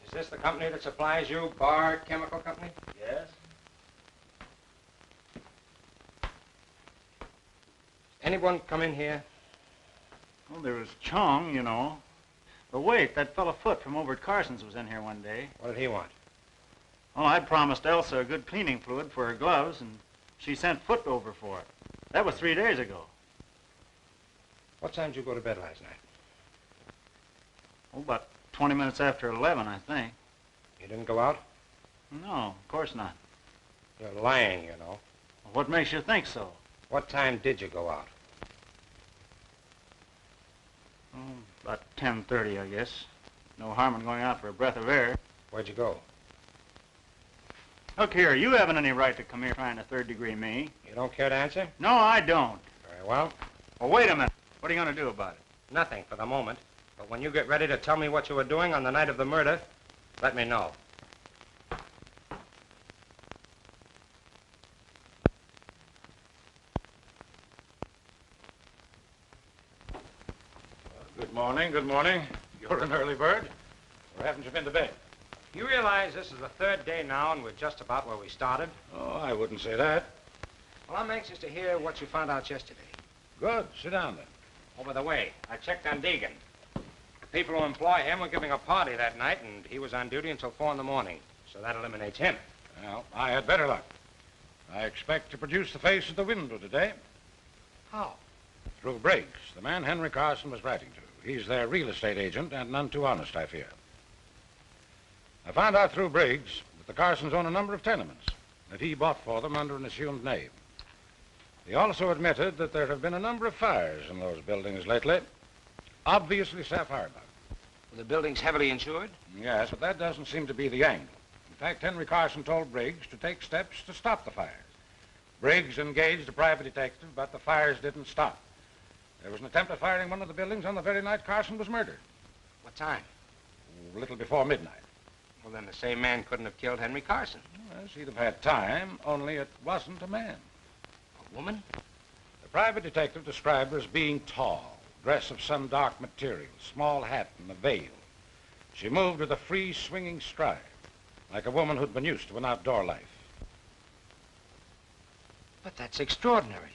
Speaker 7: Is this the company that supplies you, Bard Chemical Company?
Speaker 8: Yes?
Speaker 7: Anyone come in here?
Speaker 8: Well, there was Chong, you know. But wait, that fellow Foot from over at Carson's was in here one day.
Speaker 7: What did he want?
Speaker 8: Oh, I'd promised Elsa a good cleaning fluid for her gloves, and she sent Foot over for it. That was 3 days ago.
Speaker 6: What time did you go to bed last night?
Speaker 8: Oh, about 20 minutes after 11, I think.
Speaker 6: You didn't go out?
Speaker 8: No, of course not.
Speaker 6: You're lying, you know.
Speaker 8: What makes you think so?
Speaker 6: What time did you go out?
Speaker 8: Oh, about 10:30, I guess. No harm in going out for a breath of air.
Speaker 6: Where'd you go?
Speaker 8: Look here, you haven't any right to come here trying to third-degree me.
Speaker 6: You don't care to answer?
Speaker 8: No, I don't.
Speaker 6: Very well.
Speaker 8: Well, wait a minute. What are you going to do about it?
Speaker 7: Nothing for the moment. But when you get ready to tell me what you were doing on the night of the murder, let me know.
Speaker 6: Good morning, good morning. You're an early bird. Or haven't you been to bed?
Speaker 7: You realize this is the third day now and we're just about where we started?
Speaker 6: Oh, I wouldn't say that.
Speaker 7: Well, I'm anxious to hear what you found out yesterday.
Speaker 6: Good. Sit down, then.
Speaker 7: Oh, by the way, I checked on Deegan. The people who employ him were giving a party that night, and he was on duty until 4 in the morning. So that eliminates him.
Speaker 6: Well, I had better luck. I expect to produce the face at the window today.
Speaker 7: How?
Speaker 6: Through Briggs, the man Henry Carson was writing to. He's their real estate agent, and none too honest, I fear. I found out through Briggs that the Carsons own a number of tenements that he bought for them under an assumed name. He also admitted that there have been a number of fires in those buildings lately. Obviously sapphire bug.
Speaker 7: Were the buildings heavily insured?
Speaker 6: Yes, but that doesn't seem to be the angle. In fact, Henry Carson told Briggs to take steps to stop the fires. Briggs engaged a private detective, but the fires didn't stop. There was an attempt at firing one of the buildings on the very night Carson was murdered.
Speaker 7: What time?
Speaker 6: A little before midnight.
Speaker 7: Well, then the same man couldn't have killed Henry Carson.
Speaker 6: Yes, he'd have had time, only it wasn't a man.
Speaker 7: A woman?
Speaker 6: The private detective described her as being tall, dress of some dark material, small hat and a veil. She moved with a free, swinging stride, like a woman who'd been used to an outdoor life.
Speaker 7: But that's extraordinary.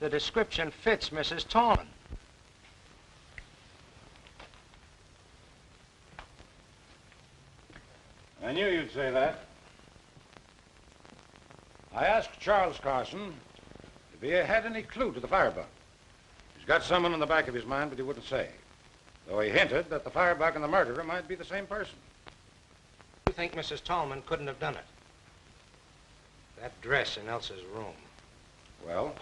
Speaker 7: The description fits Mrs. Tallman.
Speaker 6: I knew you'd say that. I asked Charles Carson if he had any clue to the firebug. He's got someone in the back of his mind, but he wouldn't say. Though he hinted that the firebug and the murderer might be the same person.
Speaker 7: You think Mrs. Tallman couldn't have done it? That dress in Elsa's room.
Speaker 6: Well?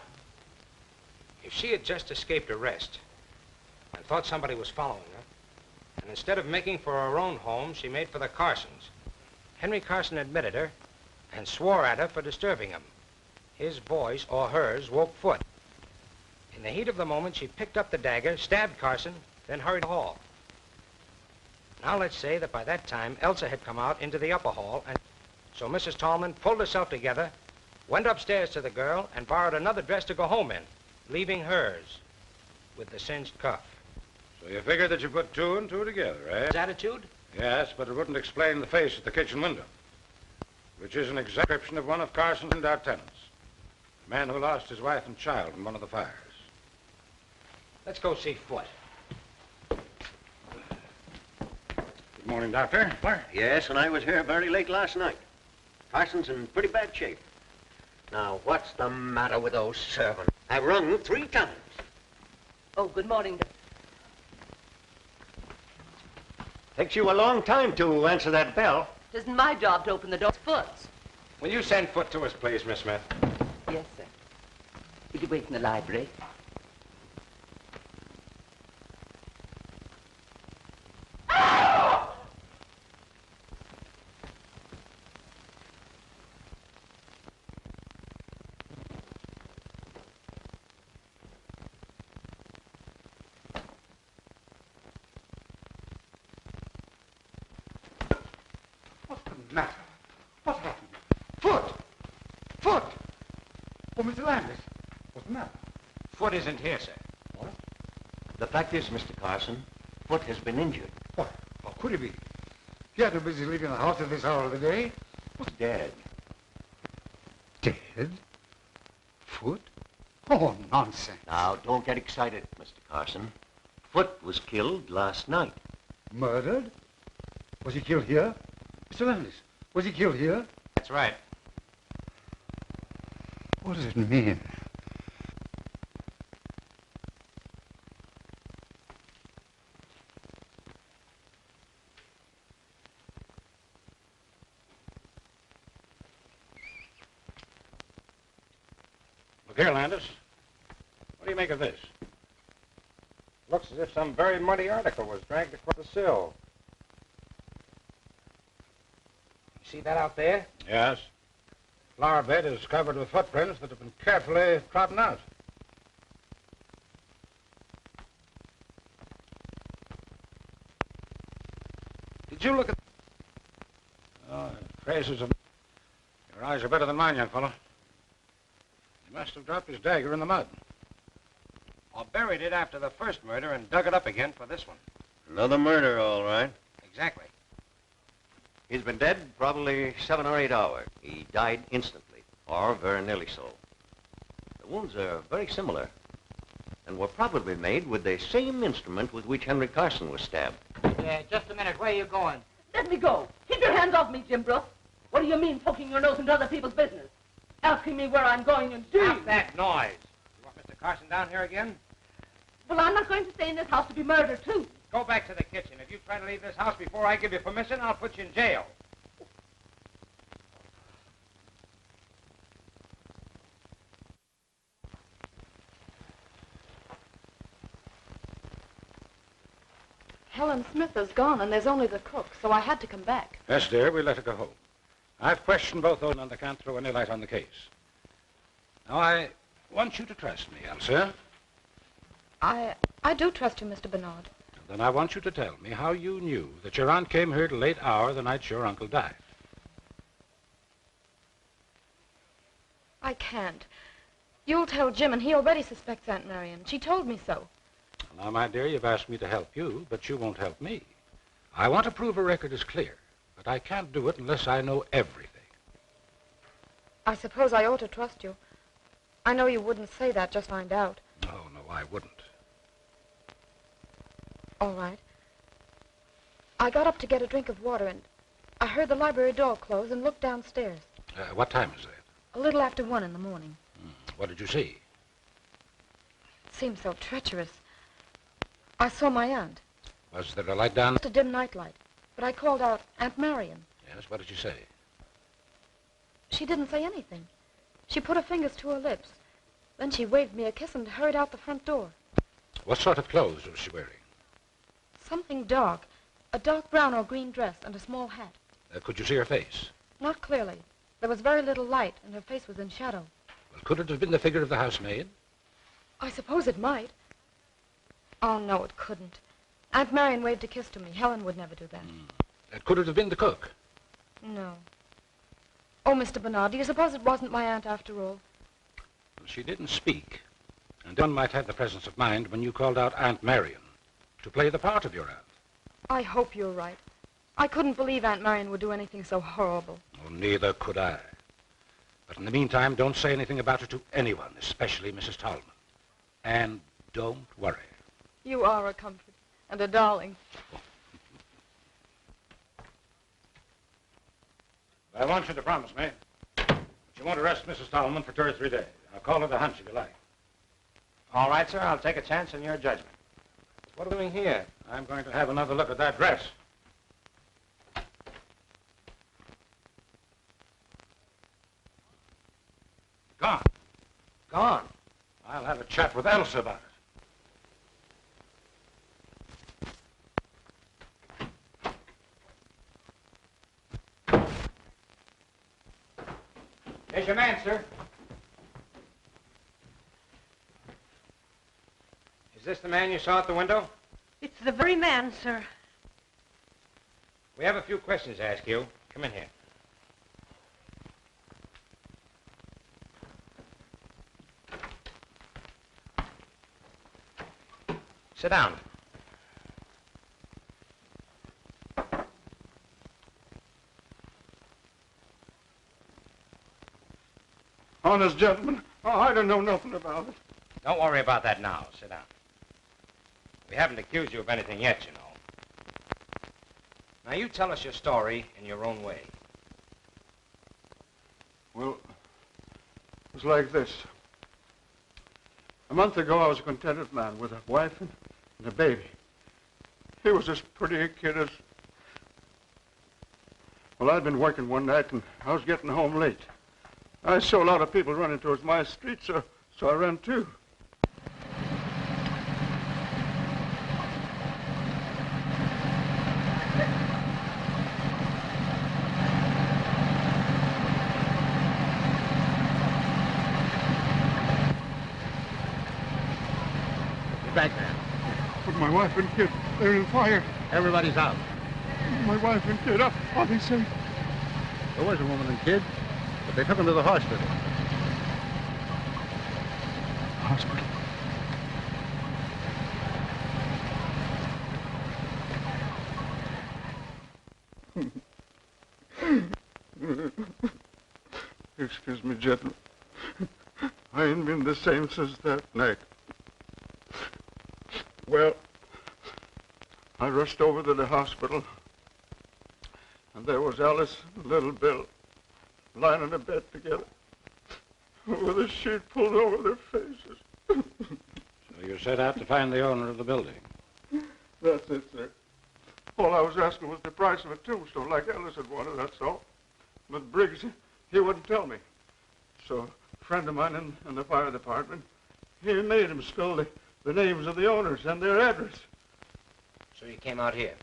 Speaker 7: If she had just escaped arrest and thought somebody was following her, and instead of making for her own home, she made for the Carsons. Henry Carson admitted her and swore at her for disturbing him. His voice, or hers, woke Foot. In the heat of the moment, she picked up the dagger, stabbed Carson, then hurried to the hall. Now let's say that by that time, Elsa had come out into the upper hall, and so Mrs. Tallman pulled herself together, went upstairs to the girl, and borrowed another dress to go home in, leaving hers with the cinched cuff.
Speaker 6: So you figured that you put two and two together, eh?
Speaker 7: His attitude?
Speaker 6: Yes, but it wouldn't explain the face at the kitchen window, which is an exact description of one of Carson's out tenants, a man who lost his wife and child in one of the fires.
Speaker 7: Let's go see Foot.
Speaker 6: Good morning, Doctor.
Speaker 11: Yes, and I was here very late last night. Carson's in pretty bad shape. Now, what's the matter with those servants? I've rung 3 times.
Speaker 13: Oh, good morning.
Speaker 11: Takes you a long time to answer that bell.
Speaker 13: It isn't my job to open the door. It's Foot's.
Speaker 7: Will you send Foot to us, please, Miss Smith?
Speaker 13: Yes, sir. Will you wait in the library?
Speaker 1: Matter? What happened? Foot! Foot! Oh, Mr. Landis, what's the matter?
Speaker 7: Foot isn't here, sir.
Speaker 11: What? The fact is, Mr. Carson, Foot has been injured.
Speaker 1: What? How could he be? You're too busy leaving the house at this hour of the day.
Speaker 11: What's dead?
Speaker 1: Dead? Foot? Oh, nonsense.
Speaker 11: Now, don't get excited, Mr. Carson. Foot was killed last night.
Speaker 1: Murdered? Was he killed here? Mr. Landis, was he killed here?
Speaker 7: That's right.
Speaker 1: What does it mean?
Speaker 6: Here, Landis. What do you make of this?
Speaker 7: Looks as if some very muddy article was dragged across the sill. You see that out there?
Speaker 6: Yes. Flower bed is covered with footprints that have been carefully trodden out. Did you look at... Oh, traces of... Your eyes are better than mine, young fellow. He must have dropped his dagger in the mud.
Speaker 7: Or buried it after the first murder and dug it up again for this one.
Speaker 11: Another murder, all right.
Speaker 7: Exactly.
Speaker 11: He's been dead probably 7 or 8 hours. He died instantly, or very nearly so. The wounds are very similar, and were probably made with the same instrument with which Henry Carson was stabbed.
Speaker 9: Yeah, just a minute. Where are you going?
Speaker 13: Let me go. Keep your hands off me, Jim Brooks. What do you mean, poking your nose into other people's business? Asking me where I'm going and doing.
Speaker 7: Stop that noise. You want Mr. Carson down here again?
Speaker 13: Well, I'm not going to stay in this house to be murdered, too.
Speaker 7: Go back to the kitchen. If you try to leave this house before I give you permission, I'll put you in jail.
Speaker 4: Helen Smith is gone, and there's only the cook, so I had to come back.
Speaker 6: Yes, dear, we let her go home. I've questioned both those, and they can't throw any light on the case. Now, I want you to trust me, Elsa.
Speaker 4: I do trust you, Mr. Bernard.
Speaker 6: Then I want you to tell me how you knew that your aunt came here at a late hour the night your uncle died.
Speaker 4: I can't. You'll tell Jim, and he already suspects Aunt Marion. She told me so.
Speaker 6: Now, my dear, you've asked me to help you, but you won't help me. I want to prove a record is clear, but I can't do it unless I know everything.
Speaker 4: I suppose I ought to trust you. I know you wouldn't say that, just find out.
Speaker 6: No, I wouldn't.
Speaker 4: All right. I got up to get a drink of water, and I heard the library door close and looked downstairs.
Speaker 6: What time is that?
Speaker 4: A little after 1 in the morning.
Speaker 6: What did you see?
Speaker 4: It seemed so treacherous. I saw my aunt.
Speaker 6: Was there a light down?
Speaker 4: Just a dim nightlight. But I called out, Aunt Marion.
Speaker 6: Yes, what did she say?
Speaker 4: She didn't say anything. She put her fingers to her lips. Then she waved me a kiss and hurried out the front door.
Speaker 6: What sort of clothes was she wearing?
Speaker 4: Something dark. A dark brown or green dress and a small hat.
Speaker 6: Could you see her face?
Speaker 4: Not clearly. There was very little light, and her face was in shadow.
Speaker 6: Well, could it have been the figure of the housemaid?
Speaker 4: I suppose it might. Oh, no, it couldn't. Aunt Marion waved a kiss to me. Helen would never do that.
Speaker 6: Could it have been the cook?
Speaker 4: No. Oh, Mr. Bernard, do you suppose it wasn't my aunt after all?
Speaker 6: Well, she didn't speak. And one might have the presence of mind when you called out Aunt Marion to play the part of your aunt.
Speaker 4: I hope you're right. I couldn't believe Aunt Marion would do anything so horrible.
Speaker 6: Oh, neither could I. But in the meantime, don't say anything about it to anyone, especially Mrs. Tallman. And don't worry.
Speaker 4: You are a comfort and a darling.
Speaker 6: I want you to promise me that you won't arrest Mrs. Tallman for 2 or 3 days. I'll call it a hunch if you like.
Speaker 7: All right, sir. I'll take a chance on your judgment. What are we doing here?
Speaker 6: I'm going to have another look at that dress. Gone.
Speaker 7: Gone.
Speaker 6: I'll have a chat with Elsa about it.
Speaker 7: Here's your man, sir. Is this the man you saw at the window?
Speaker 12: It's the very man, sir.
Speaker 7: We have a few questions to ask you. Come in here. Sit down.
Speaker 1: Honest gentlemen, I don't know nothing about it.
Speaker 7: Don't worry about that now. Sit down. We haven't accused you of anything yet, you know. Now, you tell us your story in your own way.
Speaker 1: Well, it was like this. A month ago, I was a contented man with a wife and a baby. He was as pretty a kid as... Well, I'd been working one night, and I was getting home late. I saw a lot of people running towards my street, so
Speaker 14: So I ran too.
Speaker 3: Get back there.
Speaker 14: But my wife and kid, they're in fire.
Speaker 3: Everybody's out.
Speaker 14: My wife and kid, are they safe?
Speaker 3: There was a woman and kid, but they took them to the hospital.
Speaker 14: Hospital? Excuse me, gentlemen. I ain't been the same since that night. Well, I rushed over to the hospital, and there was Alice and little Bill lying in a bed together with a sheet pulled over their faces.
Speaker 6: So you set out to find the owner of the building?
Speaker 14: That's it, sir. All I was asking was the price of a tombstone, like Alice had wanted, that's all. But Briggs, he wouldn't tell me. So a friend of mine in the fire department, he made him spill the names of the owners and their address.
Speaker 7: So you came out here?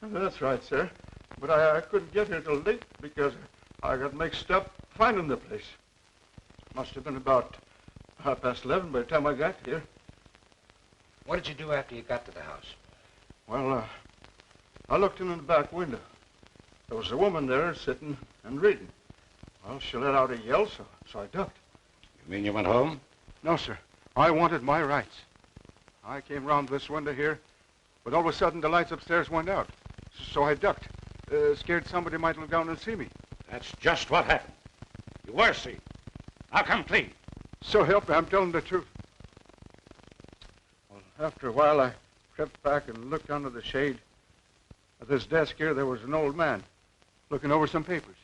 Speaker 14: That's right, sir. But I couldn't get here till late because I got mixed up finding the place. Must have been about 11:30 by the time I got here.
Speaker 7: What did you do after you got to the house?
Speaker 14: Well, I looked in the back window. There was a woman there sitting and reading. Well, she let out a yell, so I ducked.
Speaker 6: You mean you went home?
Speaker 14: No, sir. I wanted my rights. I came round this window here, but all of a sudden the lights upstairs went out. So I ducked, scared somebody might look down and see me.
Speaker 6: That's just what happened. You were seen. Now come clean.
Speaker 14: So help me, I'm telling the truth. Well, after a while, I crept back and looked under the shade. At this desk here, there was an old man looking over some papers.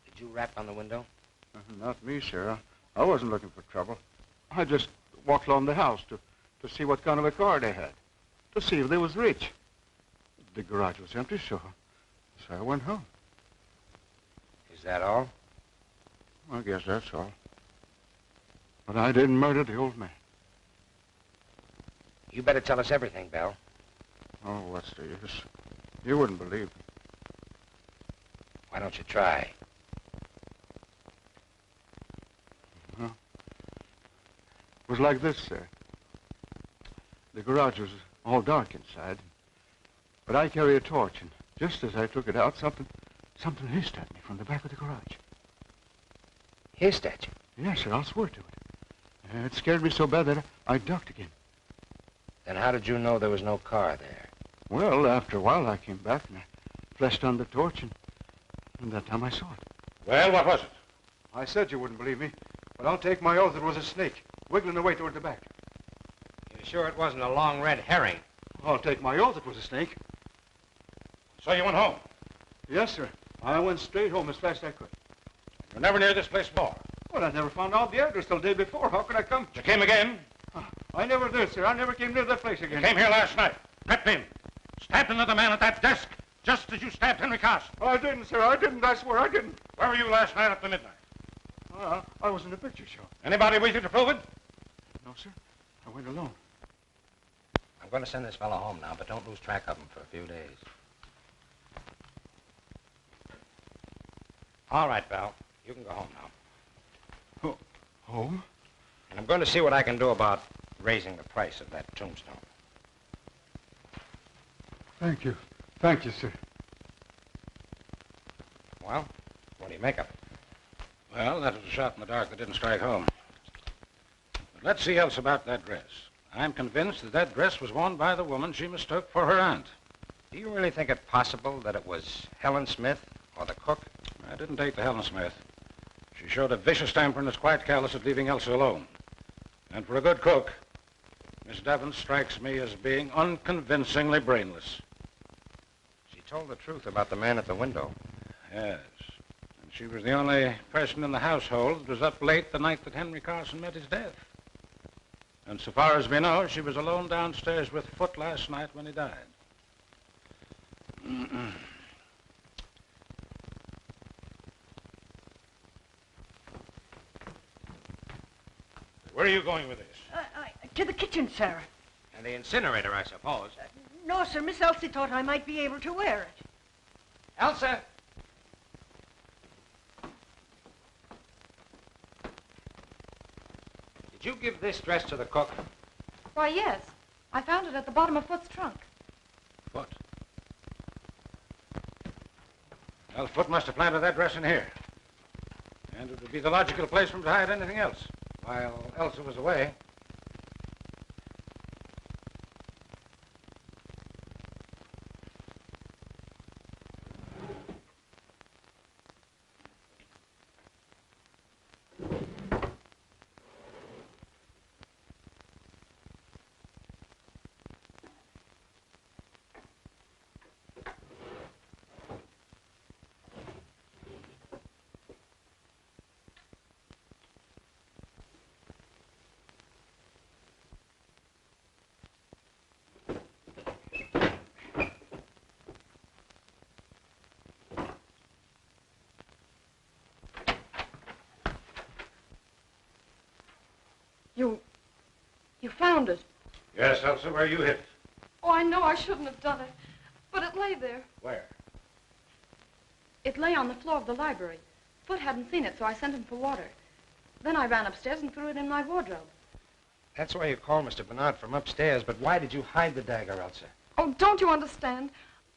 Speaker 7: Did you rap on the window?
Speaker 14: Not me, sir. I wasn't looking for trouble. I just walked along the house to see what kind of a car they had, to see if they was rich. The garage was empty, so I went home.
Speaker 7: Is that all?
Speaker 14: I guess that's all. But I didn't murder the old man.
Speaker 7: You better tell us everything, Bell.
Speaker 14: Oh, what's the use? You wouldn't believe me.
Speaker 7: Why don't you try?
Speaker 14: Well, it was like this, sir. The garage was all dark inside, but I carry a torch, and just as I took it out, something hissed at me from the back of the garage.
Speaker 7: Hissed at you?
Speaker 14: Yes, sir, I'll swear to it. It scared me so bad that I ducked again.
Speaker 7: Then how did you know there was no car there?
Speaker 14: Well, after a while, I came back and I flashed on the torch, and that time I saw it.
Speaker 6: Well, what was it?
Speaker 14: I said you wouldn't believe me, but I'll take my oath it was a snake, wiggling away toward the back.
Speaker 7: You're sure it wasn't a long red herring?
Speaker 14: I'll take my oath it was a snake.
Speaker 6: So you went home?
Speaker 14: Yes, sir. I went straight home as fast as I could.
Speaker 6: You were never near this place more?
Speaker 14: Well, I never found out the address till the day before. How could I come?
Speaker 6: You came again?
Speaker 14: I never did, sir. I never came near that place again.
Speaker 6: You came here last night, crept in, stabbed another man at that desk, just as you stabbed Henry Carson.
Speaker 14: I didn't, sir. I didn't. I swear I didn't.
Speaker 6: Where were you last night after midnight?
Speaker 14: I was in a picture show.
Speaker 6: Anybody with you to prove it?
Speaker 14: No, sir. I went alone.
Speaker 7: I'm going to send this fellow home now, but don't lose track of him for a few days. All right, Bell. You can go home now.
Speaker 14: Oh, home?
Speaker 7: And I'm going to see what I can do about raising the price of that tombstone.
Speaker 14: Thank you. Thank you, sir.
Speaker 7: Well, what do you make of it?
Speaker 6: Well, that was a shot in the dark that didn't strike home. But let's see else about that dress. I'm convinced that that dress was worn by the woman she mistook for her aunt.
Speaker 7: Do you really think it possible that it was Helen Smith or the cook?
Speaker 6: I didn't take the Helen Smith. She showed a vicious temper and was quite callous at leaving Elsa alone. And for a good cook, Miss Devon strikes me as being unconvincingly brainless.
Speaker 7: She told the truth about the man at the window.
Speaker 6: Yes. And she was the only person in the household that was up late the night that Henry Carson met his death. And so far as we know, she was alone downstairs with Foote last night when he died. where are you going with this?
Speaker 12: To the kitchen, sir.
Speaker 7: And the incinerator, I suppose.
Speaker 12: No, sir. Miss Elsie thought I might be able to wear it.
Speaker 7: Elsa! Did you give this dress to the cook?
Speaker 4: Why, yes. I found it at the bottom of Foot's trunk.
Speaker 6: Foot? Well, Foot must have planted that dress in here. And it would be the logical place for him to hide anything else while Elsa was away.
Speaker 4: You found it.
Speaker 6: Yes, Elsa, where you hid it.
Speaker 4: Oh, I know I shouldn't have done it, but it lay there.
Speaker 6: Where?
Speaker 4: It lay on the floor of the library. Foot hadn't seen it, so I sent him for water. Then I ran upstairs and threw it in my wardrobe.
Speaker 7: That's why you called Mr. Bernard from upstairs, but why did you hide the dagger, Elsa?
Speaker 4: Oh, don't you understand?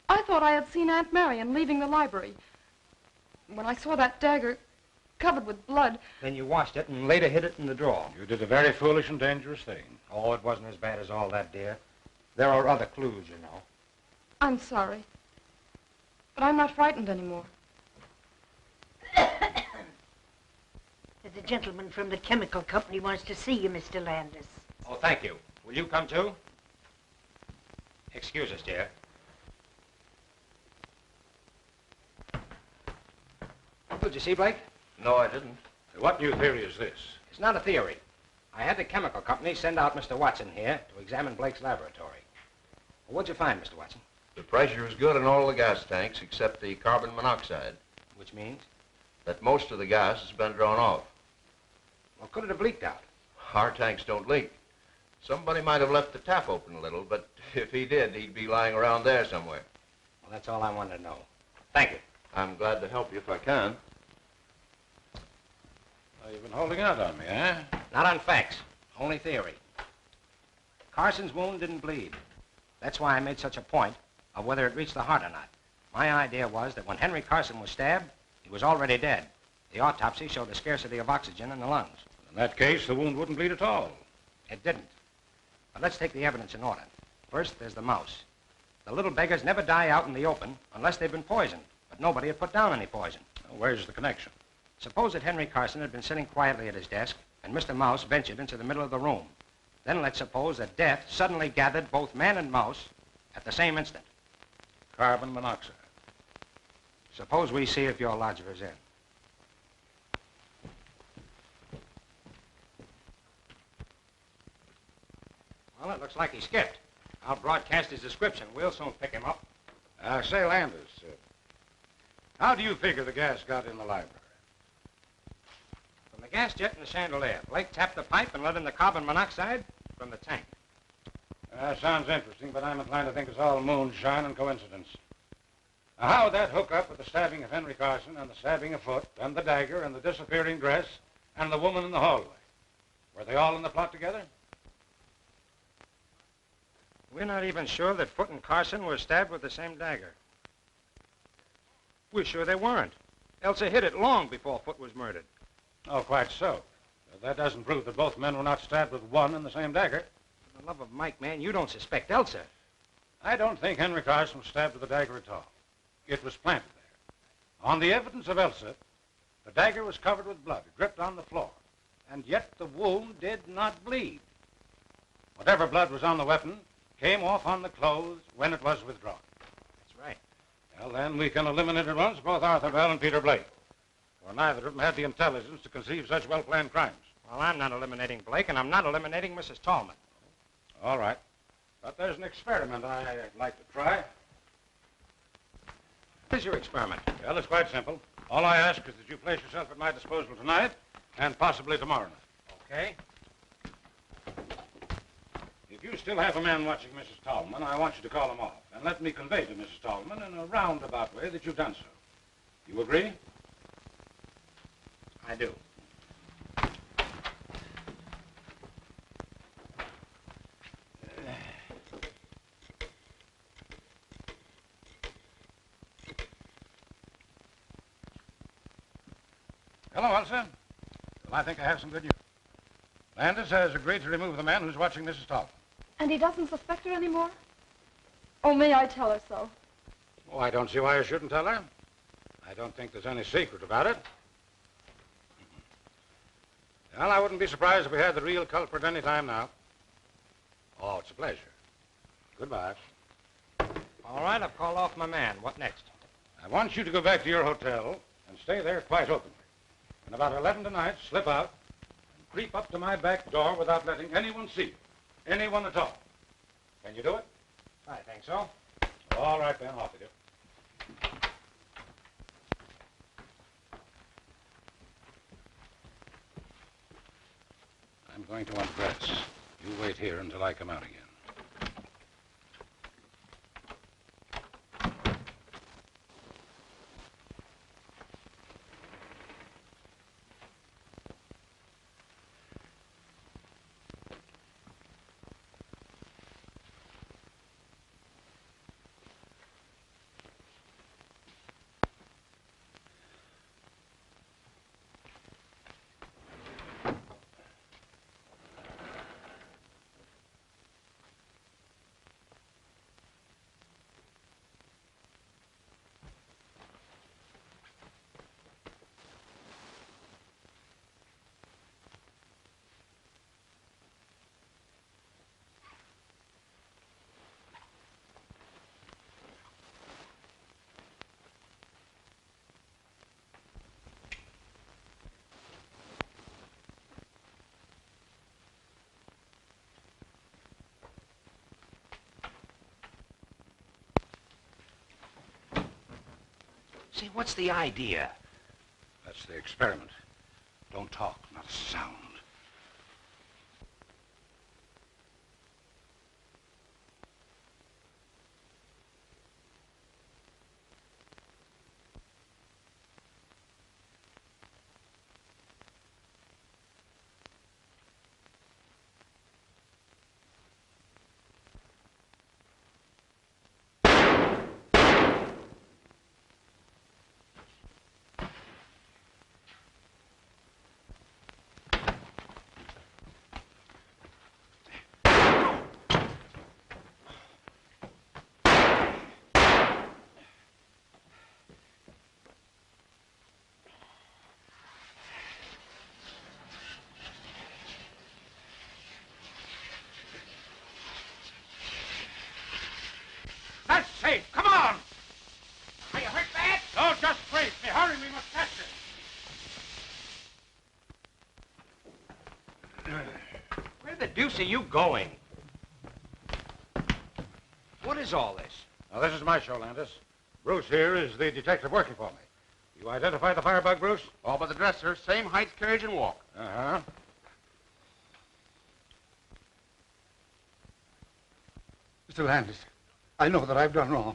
Speaker 4: I thought I had seen Aunt Marion leaving the library. When I saw that dagger covered with blood...
Speaker 7: Then you washed it and later hid it in the drawer.
Speaker 6: You did a very foolish and dangerous thing.
Speaker 7: Oh, it wasn't as bad as all that, dear. There are other clues, you know.
Speaker 4: I'm sorry. But I'm not frightened anymore.
Speaker 12: The gentleman from the chemical company wants to see you, Mr. Landis.
Speaker 7: Oh, thank you. Will you come too? Excuse us, dear. Did you see, Blake?
Speaker 11: No, I didn't.
Speaker 6: What new theory is this?
Speaker 7: It's not a theory. I had the chemical company send out Mr. Watson here to examine Blake's laboratory. Well, what'd you find, Mr. Watson?
Speaker 15: The pressure is good in all the gas tanks except the carbon monoxide.
Speaker 7: Which means?
Speaker 15: That most of the gas has been drawn off.
Speaker 7: Well, could it have leaked out?
Speaker 15: Our tanks don't leak. Somebody might have left the tap open a little, but if he did, he'd be lying around there somewhere.
Speaker 7: Well, that's all I wanted to know. Thank you.
Speaker 15: I'm glad to help you if I can.
Speaker 6: Oh, you've been holding out on me, eh?
Speaker 7: Not on facts, only theory. Carson's wound didn't bleed. That's why I made such a point of whether it reached the heart or not. My idea was that when Henry Carson was stabbed, he was already dead. The autopsy showed a scarcity of oxygen in the lungs.
Speaker 6: In that case, the wound wouldn't bleed at all.
Speaker 7: It didn't. But let's take the evidence in order. First, there's the mouse. The little beggars never die out in the open unless they've been poisoned, but nobody had put down any poison.
Speaker 6: Well, where's the connection?
Speaker 7: Suppose that Henry Carson had been sitting quietly at his desk and Mr. Mouse ventured into the middle of the room. Then let's suppose that death suddenly gathered both man and mouse at the same instant.
Speaker 6: Carbon monoxide.
Speaker 7: Suppose we see if your lodger is in. Well, it looks like he skipped. I'll broadcast his description. We'll soon pick him up.
Speaker 6: Say, Landis, how do you figure the gas got in the library?
Speaker 7: From the gas jet in the chandelier. Blake tapped the pipe and let in the carbon monoxide from the tank.
Speaker 6: Sounds interesting, but I'm inclined to think it's all moonshine and coincidence. Now, how would that hook up with the stabbing of Henry Carson and the stabbing of Foot and the dagger and the disappearing dress and the woman in the hallway? Were they all in the plot together?
Speaker 7: We're not even sure that Foot and Carson were stabbed with the same dagger. We're sure they weren't. Elsa hid it long before Foot was murdered.
Speaker 6: Oh, quite so. But that doesn't prove that both men were not stabbed with one and the same dagger.
Speaker 7: For the love of Mike, man, you don't suspect Elsa.
Speaker 6: I don't think Henry Carson was stabbed with the dagger at all. It was planted there. On the evidence of Elsa, the dagger was covered with blood. It dripped on the floor. And yet the wound did not bleed. Whatever blood was on the weapon came off on the clothes when it was withdrawn.
Speaker 7: That's right.
Speaker 6: Well, then we can eliminate at once both Arthur Bell and Peter Blake. For neither of them had the intelligence to conceive such well-planned crimes.
Speaker 7: Well, I'm not eliminating Blake, and I'm not eliminating Mrs. Tallman.
Speaker 6: All right. But there's an experiment I'd like to try.
Speaker 7: What is your experiment?
Speaker 6: Well, it's quite simple. All I ask is that you place yourself at my disposal tonight and possibly tomorrow night.
Speaker 7: Okay.
Speaker 6: you still have a man watching Mrs. Tallman, I want you to call him off. And let me convey to Mrs. Tallman in a roundabout way that you've done so. You agree?
Speaker 7: I do.
Speaker 6: Hello, Elsa. Well, I think I have some good news. Landis has agreed to remove the man who's watching Mrs. Tallman.
Speaker 4: And he doesn't suspect her anymore? Oh, may I tell her so?
Speaker 6: Oh, I don't see why you shouldn't tell her. I don't think there's any secret about it. Well, I wouldn't be surprised if we had the real culprit any time now. Oh, it's a pleasure. Goodbye.
Speaker 7: All right, I've called off my man. What next?
Speaker 6: I want you to go back to your hotel and stay there quite openly. And about 11 tonight, slip out and creep up to my back door without letting anyone see you. Anyone at all. Can you do it?
Speaker 7: I think so.
Speaker 6: All right, then. Off with you. I'm going to undress. You wait here until I come out again.
Speaker 7: Say, what's the idea?
Speaker 6: That's the experiment. Don't talk, not a sound. That's safe. Come on.
Speaker 7: Are you hurt bad?
Speaker 6: No, just brace me. Hurry, we must catch it.
Speaker 7: Where the deuce are you going? What is all this?
Speaker 6: Now, this is my show, Landis. Bruce here is the detective working for me. You identify the firebug, Bruce?
Speaker 3: All but the dress, sir. Same height, carriage, and walk.
Speaker 6: Uh-huh.
Speaker 1: Mr. Landis, I know that I've done wrong.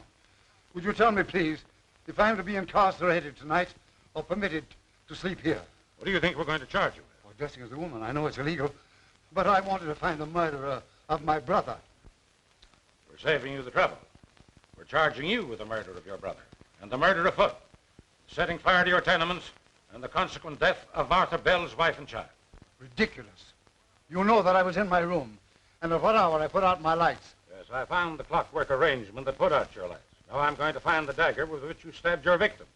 Speaker 1: Would you tell me, please, if I'm to be incarcerated tonight or permitted to sleep here?
Speaker 6: What do you think we're going to charge you with?
Speaker 1: Well, dressing as a woman, I know it's illegal, but I wanted to find the murderer of my brother.
Speaker 6: We're saving you the trouble. We're charging you with the murder of your brother and the murder afoot, setting fire to your tenements, and the consequent death of Martha Bell's wife and child.
Speaker 1: Ridiculous. You know that I was in my room, and at what hour I put out my lights.
Speaker 6: Yes, I found the clockwork arrangement that put out your lights. Now I'm going to find the dagger with which you stabbed your victims.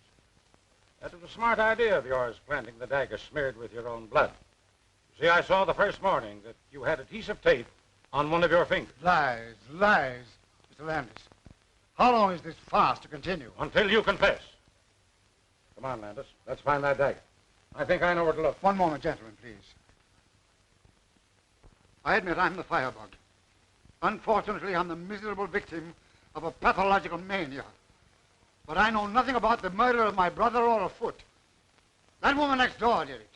Speaker 6: That was a smart idea of yours, planting the dagger smeared with your own blood. You see, I saw the first morning that you had adhesive tape on one of your fingers.
Speaker 1: Lies, lies, Mr. Landis. How long is this farce to continue?
Speaker 6: Until you confess. Come on, Landis. Let's find that dagger. I think I know where to look.
Speaker 1: One moment, gentlemen, please. I admit I'm the firebug. Unfortunately, I'm the miserable victim of a pathological mania. But I know nothing about the murder of my brother or afoot. That woman next door did it.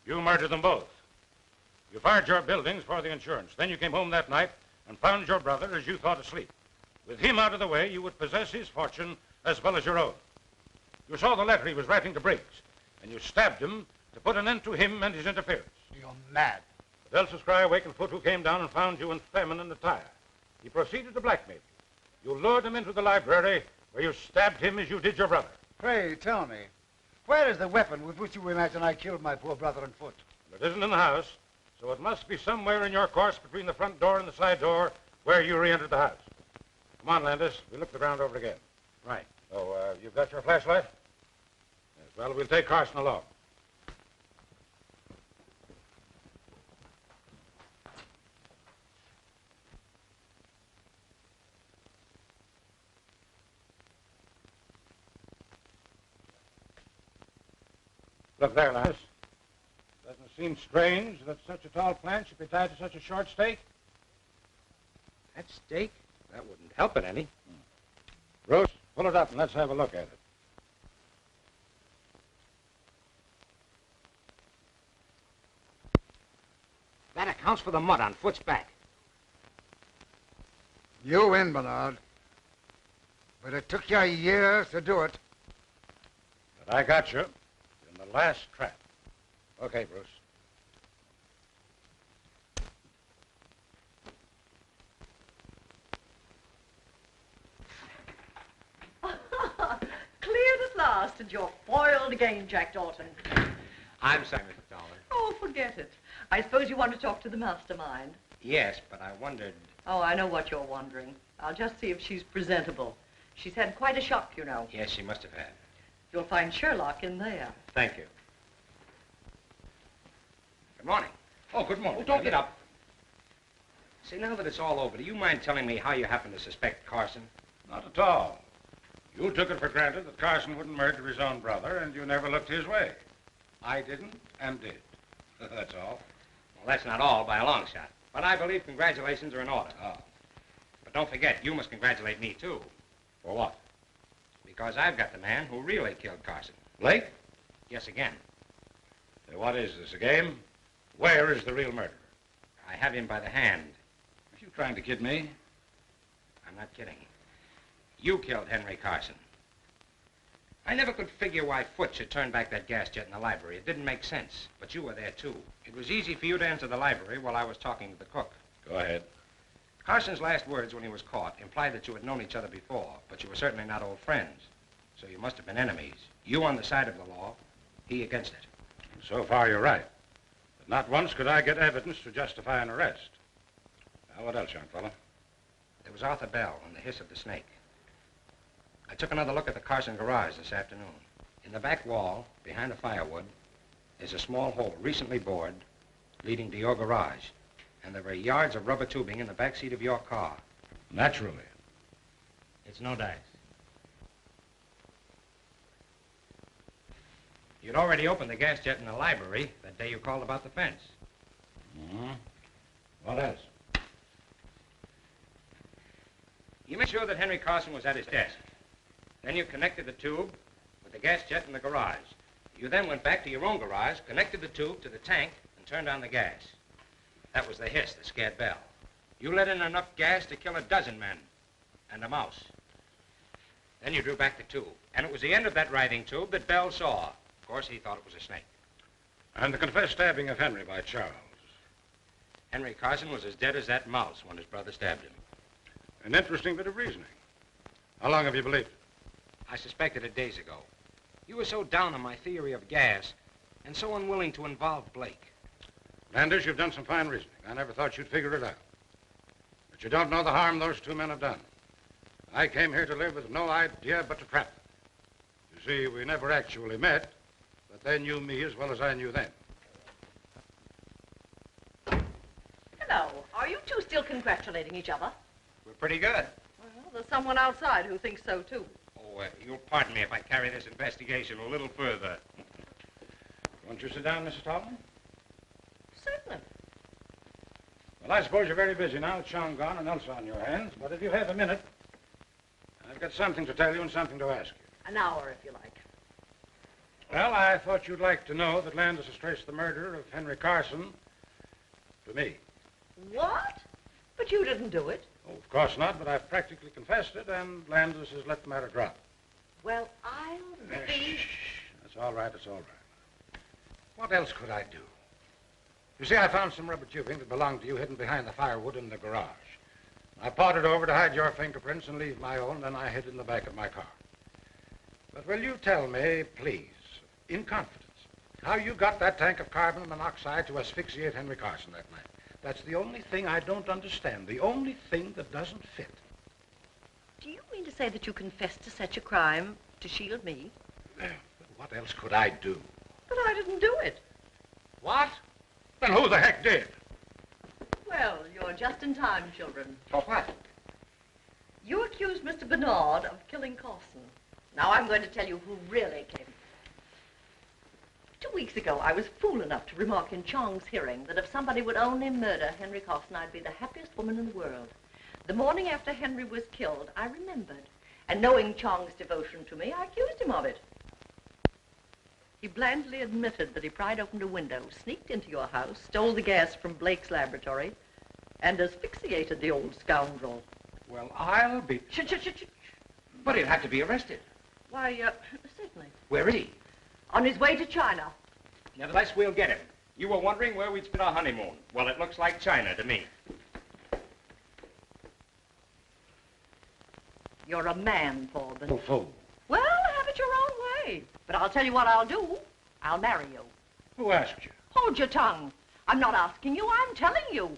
Speaker 6: You murdered them both. You fired your buildings for the insurance. Then you came home that night and found your brother as you thought asleep. With him out of the way, you would possess his fortune as well as your own. You saw the letter he was writing to Briggs, and you stabbed him to put an end to him and his interference.
Speaker 16: You're mad.
Speaker 6: But Elsa Scry awakened foot who came down and found you and Tallman in the tire. He proceeded to blackmail you. You lured him into the library where you stabbed him as you did your brother.
Speaker 16: Pray, tell me, where is the weapon with which you imagine I killed my poor brother and Foot?
Speaker 6: It isn't in the house, so it must be somewhere in your course between the front door and the side door where you re-entered the house. Come on, Landis. We'll look the ground over again.
Speaker 7: Right.
Speaker 6: Oh, you've got your flashlight? Yes, well, we'll take Carson along. Look there, Landis. Doesn't it seem strange that such a tall plant should be tied to such a short stake?
Speaker 7: That stake? That wouldn't help it any.
Speaker 6: Bruce, pull it up and let's have a look at it.
Speaker 7: That accounts for the mud on Foot's back.
Speaker 1: You win, Bernard. But it took you years to do it.
Speaker 6: But I got you in the last trap. Okay, Bruce.
Speaker 10: Cleared at last, and you're foiled again, Jack Dalton.
Speaker 7: I'm sorry, Mrs. Tallman.
Speaker 10: Oh, forget it. I suppose you want to talk to the mastermind.
Speaker 7: Yes, but I wondered...
Speaker 10: Oh, I know what you're wondering. I'll just see if she's presentable. She's had quite a shock, you know.
Speaker 7: Yes, she must have had.
Speaker 10: You'll find Sherlock in there.
Speaker 7: Thank you. Good morning.
Speaker 6: Oh, good morning.
Speaker 7: Oh, don't get up. See, now that it's all over, do you mind telling me how you happen to suspect Carson?
Speaker 6: Not at all. You took it for granted that Carson wouldn't murder his own brother, and you never looked his way. I didn't and did. That's all.
Speaker 7: Well, that's not all by a long shot. But I believe congratulations are in order.
Speaker 6: Oh.
Speaker 7: But don't forget, you must congratulate me, too.
Speaker 6: For what?
Speaker 7: Because I've got the man who really killed Carson.
Speaker 6: Blake?
Speaker 7: Yes, again.
Speaker 6: So what is this, a game? Where is the real murderer?
Speaker 7: I have him by the hand.
Speaker 6: Are you trying to kid me?
Speaker 7: I'm not kidding. You killed Henry Carson. I never could figure why Foot should turn back that gas jet in the library. It didn't make sense. But you were there, too. It was easy for you to enter the library while I was talking to the cook.
Speaker 6: Go ahead.
Speaker 7: Carson's last words when he was caught implied that you had known each other before, but you were certainly not old friends. So you must have been enemies. You on the side of the law, he against it.
Speaker 6: So far, you're right. But not once could I get evidence to justify an arrest. Now, what else, young fellow?
Speaker 7: There was Arthur Bell and the hiss of the snake. I took another look at the Carson garage this afternoon. In the back wall, behind the firewood, is a small hole recently bored leading to your garage. And there were yards of rubber tubing in the back seat of your car.
Speaker 6: Naturally.
Speaker 7: It's no dice. You'd already opened the gas jet in the library that day you called about the fence.
Speaker 6: Mm-hmm. What else?
Speaker 7: You made sure that Henry Carson was at his desk. Then you connected the tube with the gas jet in the garage. You then went back to your own garage, connected the tube to the tank, and turned on the gas. That was the hiss that scared Bell. You let in enough gas to kill a dozen men and a mouse. Then you drew back the tube, and it was the end of that writhing tube that Bell saw. Of course, he thought it was a snake.
Speaker 6: And the confessed stabbing of Henry by Charles.
Speaker 7: Henry Carson was as dead as that mouse when his brother stabbed him.
Speaker 6: An interesting bit of reasoning. How long have you believed it?
Speaker 7: I suspected it days ago. You were so down on my theory of gas and so unwilling to involve Blake.
Speaker 6: Landis, you've done some fine reasoning. I never thought you'd figure it out. But you don't know the harm those two men have done. I came here to live with no idea but to trap them. You see, we never actually met, but they knew me as well as I knew them.
Speaker 10: Hello. Are you two still congratulating each other?
Speaker 7: We're pretty good.
Speaker 10: Well, there's someone outside who thinks so, too.
Speaker 7: Oh, you'll pardon me if I carry this investigation a little further.
Speaker 6: Won't you sit down, Mrs. Tallman?
Speaker 10: Certainly.
Speaker 6: Well, I suppose you're very busy now with Sean gone and Elsa on your hands, but if you have a minute, I've got something to tell you and something to ask you.
Speaker 10: An hour, if you like.
Speaker 6: Well, I thought you'd like to know that Landis has traced the murder of Henry Carson For me.
Speaker 10: What? But you didn't do it.
Speaker 6: Oh, of course not, but I've practically confessed it, and Landis has let the matter drop.
Speaker 10: Well, I'll be...
Speaker 6: Shh. That's all right, it's all right. What else could I do? You see, I found some rubber tubing that belonged to you hidden behind the firewood in the garage. I pawed it over to hide your fingerprints and leave my own, then I hid in the back of my car. But will you tell me, please, in confidence, how you got that tank of carbon monoxide to asphyxiate Henry Carson that night? That's the only thing I don't understand, the only thing that doesn't fit.
Speaker 10: Do you mean to say that you confessed to such a crime to shield me?
Speaker 6: What else could I do?
Speaker 10: But I didn't do it.
Speaker 6: What? Then who the heck did?
Speaker 10: Well, you're just in time, children.
Speaker 6: For what?
Speaker 10: You accused Mr. Bernard of killing Carson. Now I'm going to tell you who really came. 2 weeks ago, I was fool enough to remark in Chong's hearing that if somebody would only murder Henry Carson, I'd be the happiest woman in the world. The morning after Henry was killed, I remembered. And knowing Chong's devotion to me, I accused him of it. He blandly admitted that he pried open a window, sneaked into your house, stole the gas from Blake's laboratory, and asphyxiated the old scoundrel.
Speaker 7: Well, I'll be...
Speaker 10: Shh.
Speaker 7: But he'll have to be arrested.
Speaker 10: Why, certainly.
Speaker 7: Where is he?
Speaker 10: On his way to China.
Speaker 17: Nevertheless, we'll get him. You were wondering where we'd spend our honeymoon. Well, it looks like China to me.
Speaker 10: You're a man, Forbin.
Speaker 6: Oh, fool.
Speaker 10: Well, have it your own way. But I'll tell you what I'll do. I'll marry you.
Speaker 6: Who asked you?
Speaker 10: Hold your tongue. I'm not asking you, I'm telling you.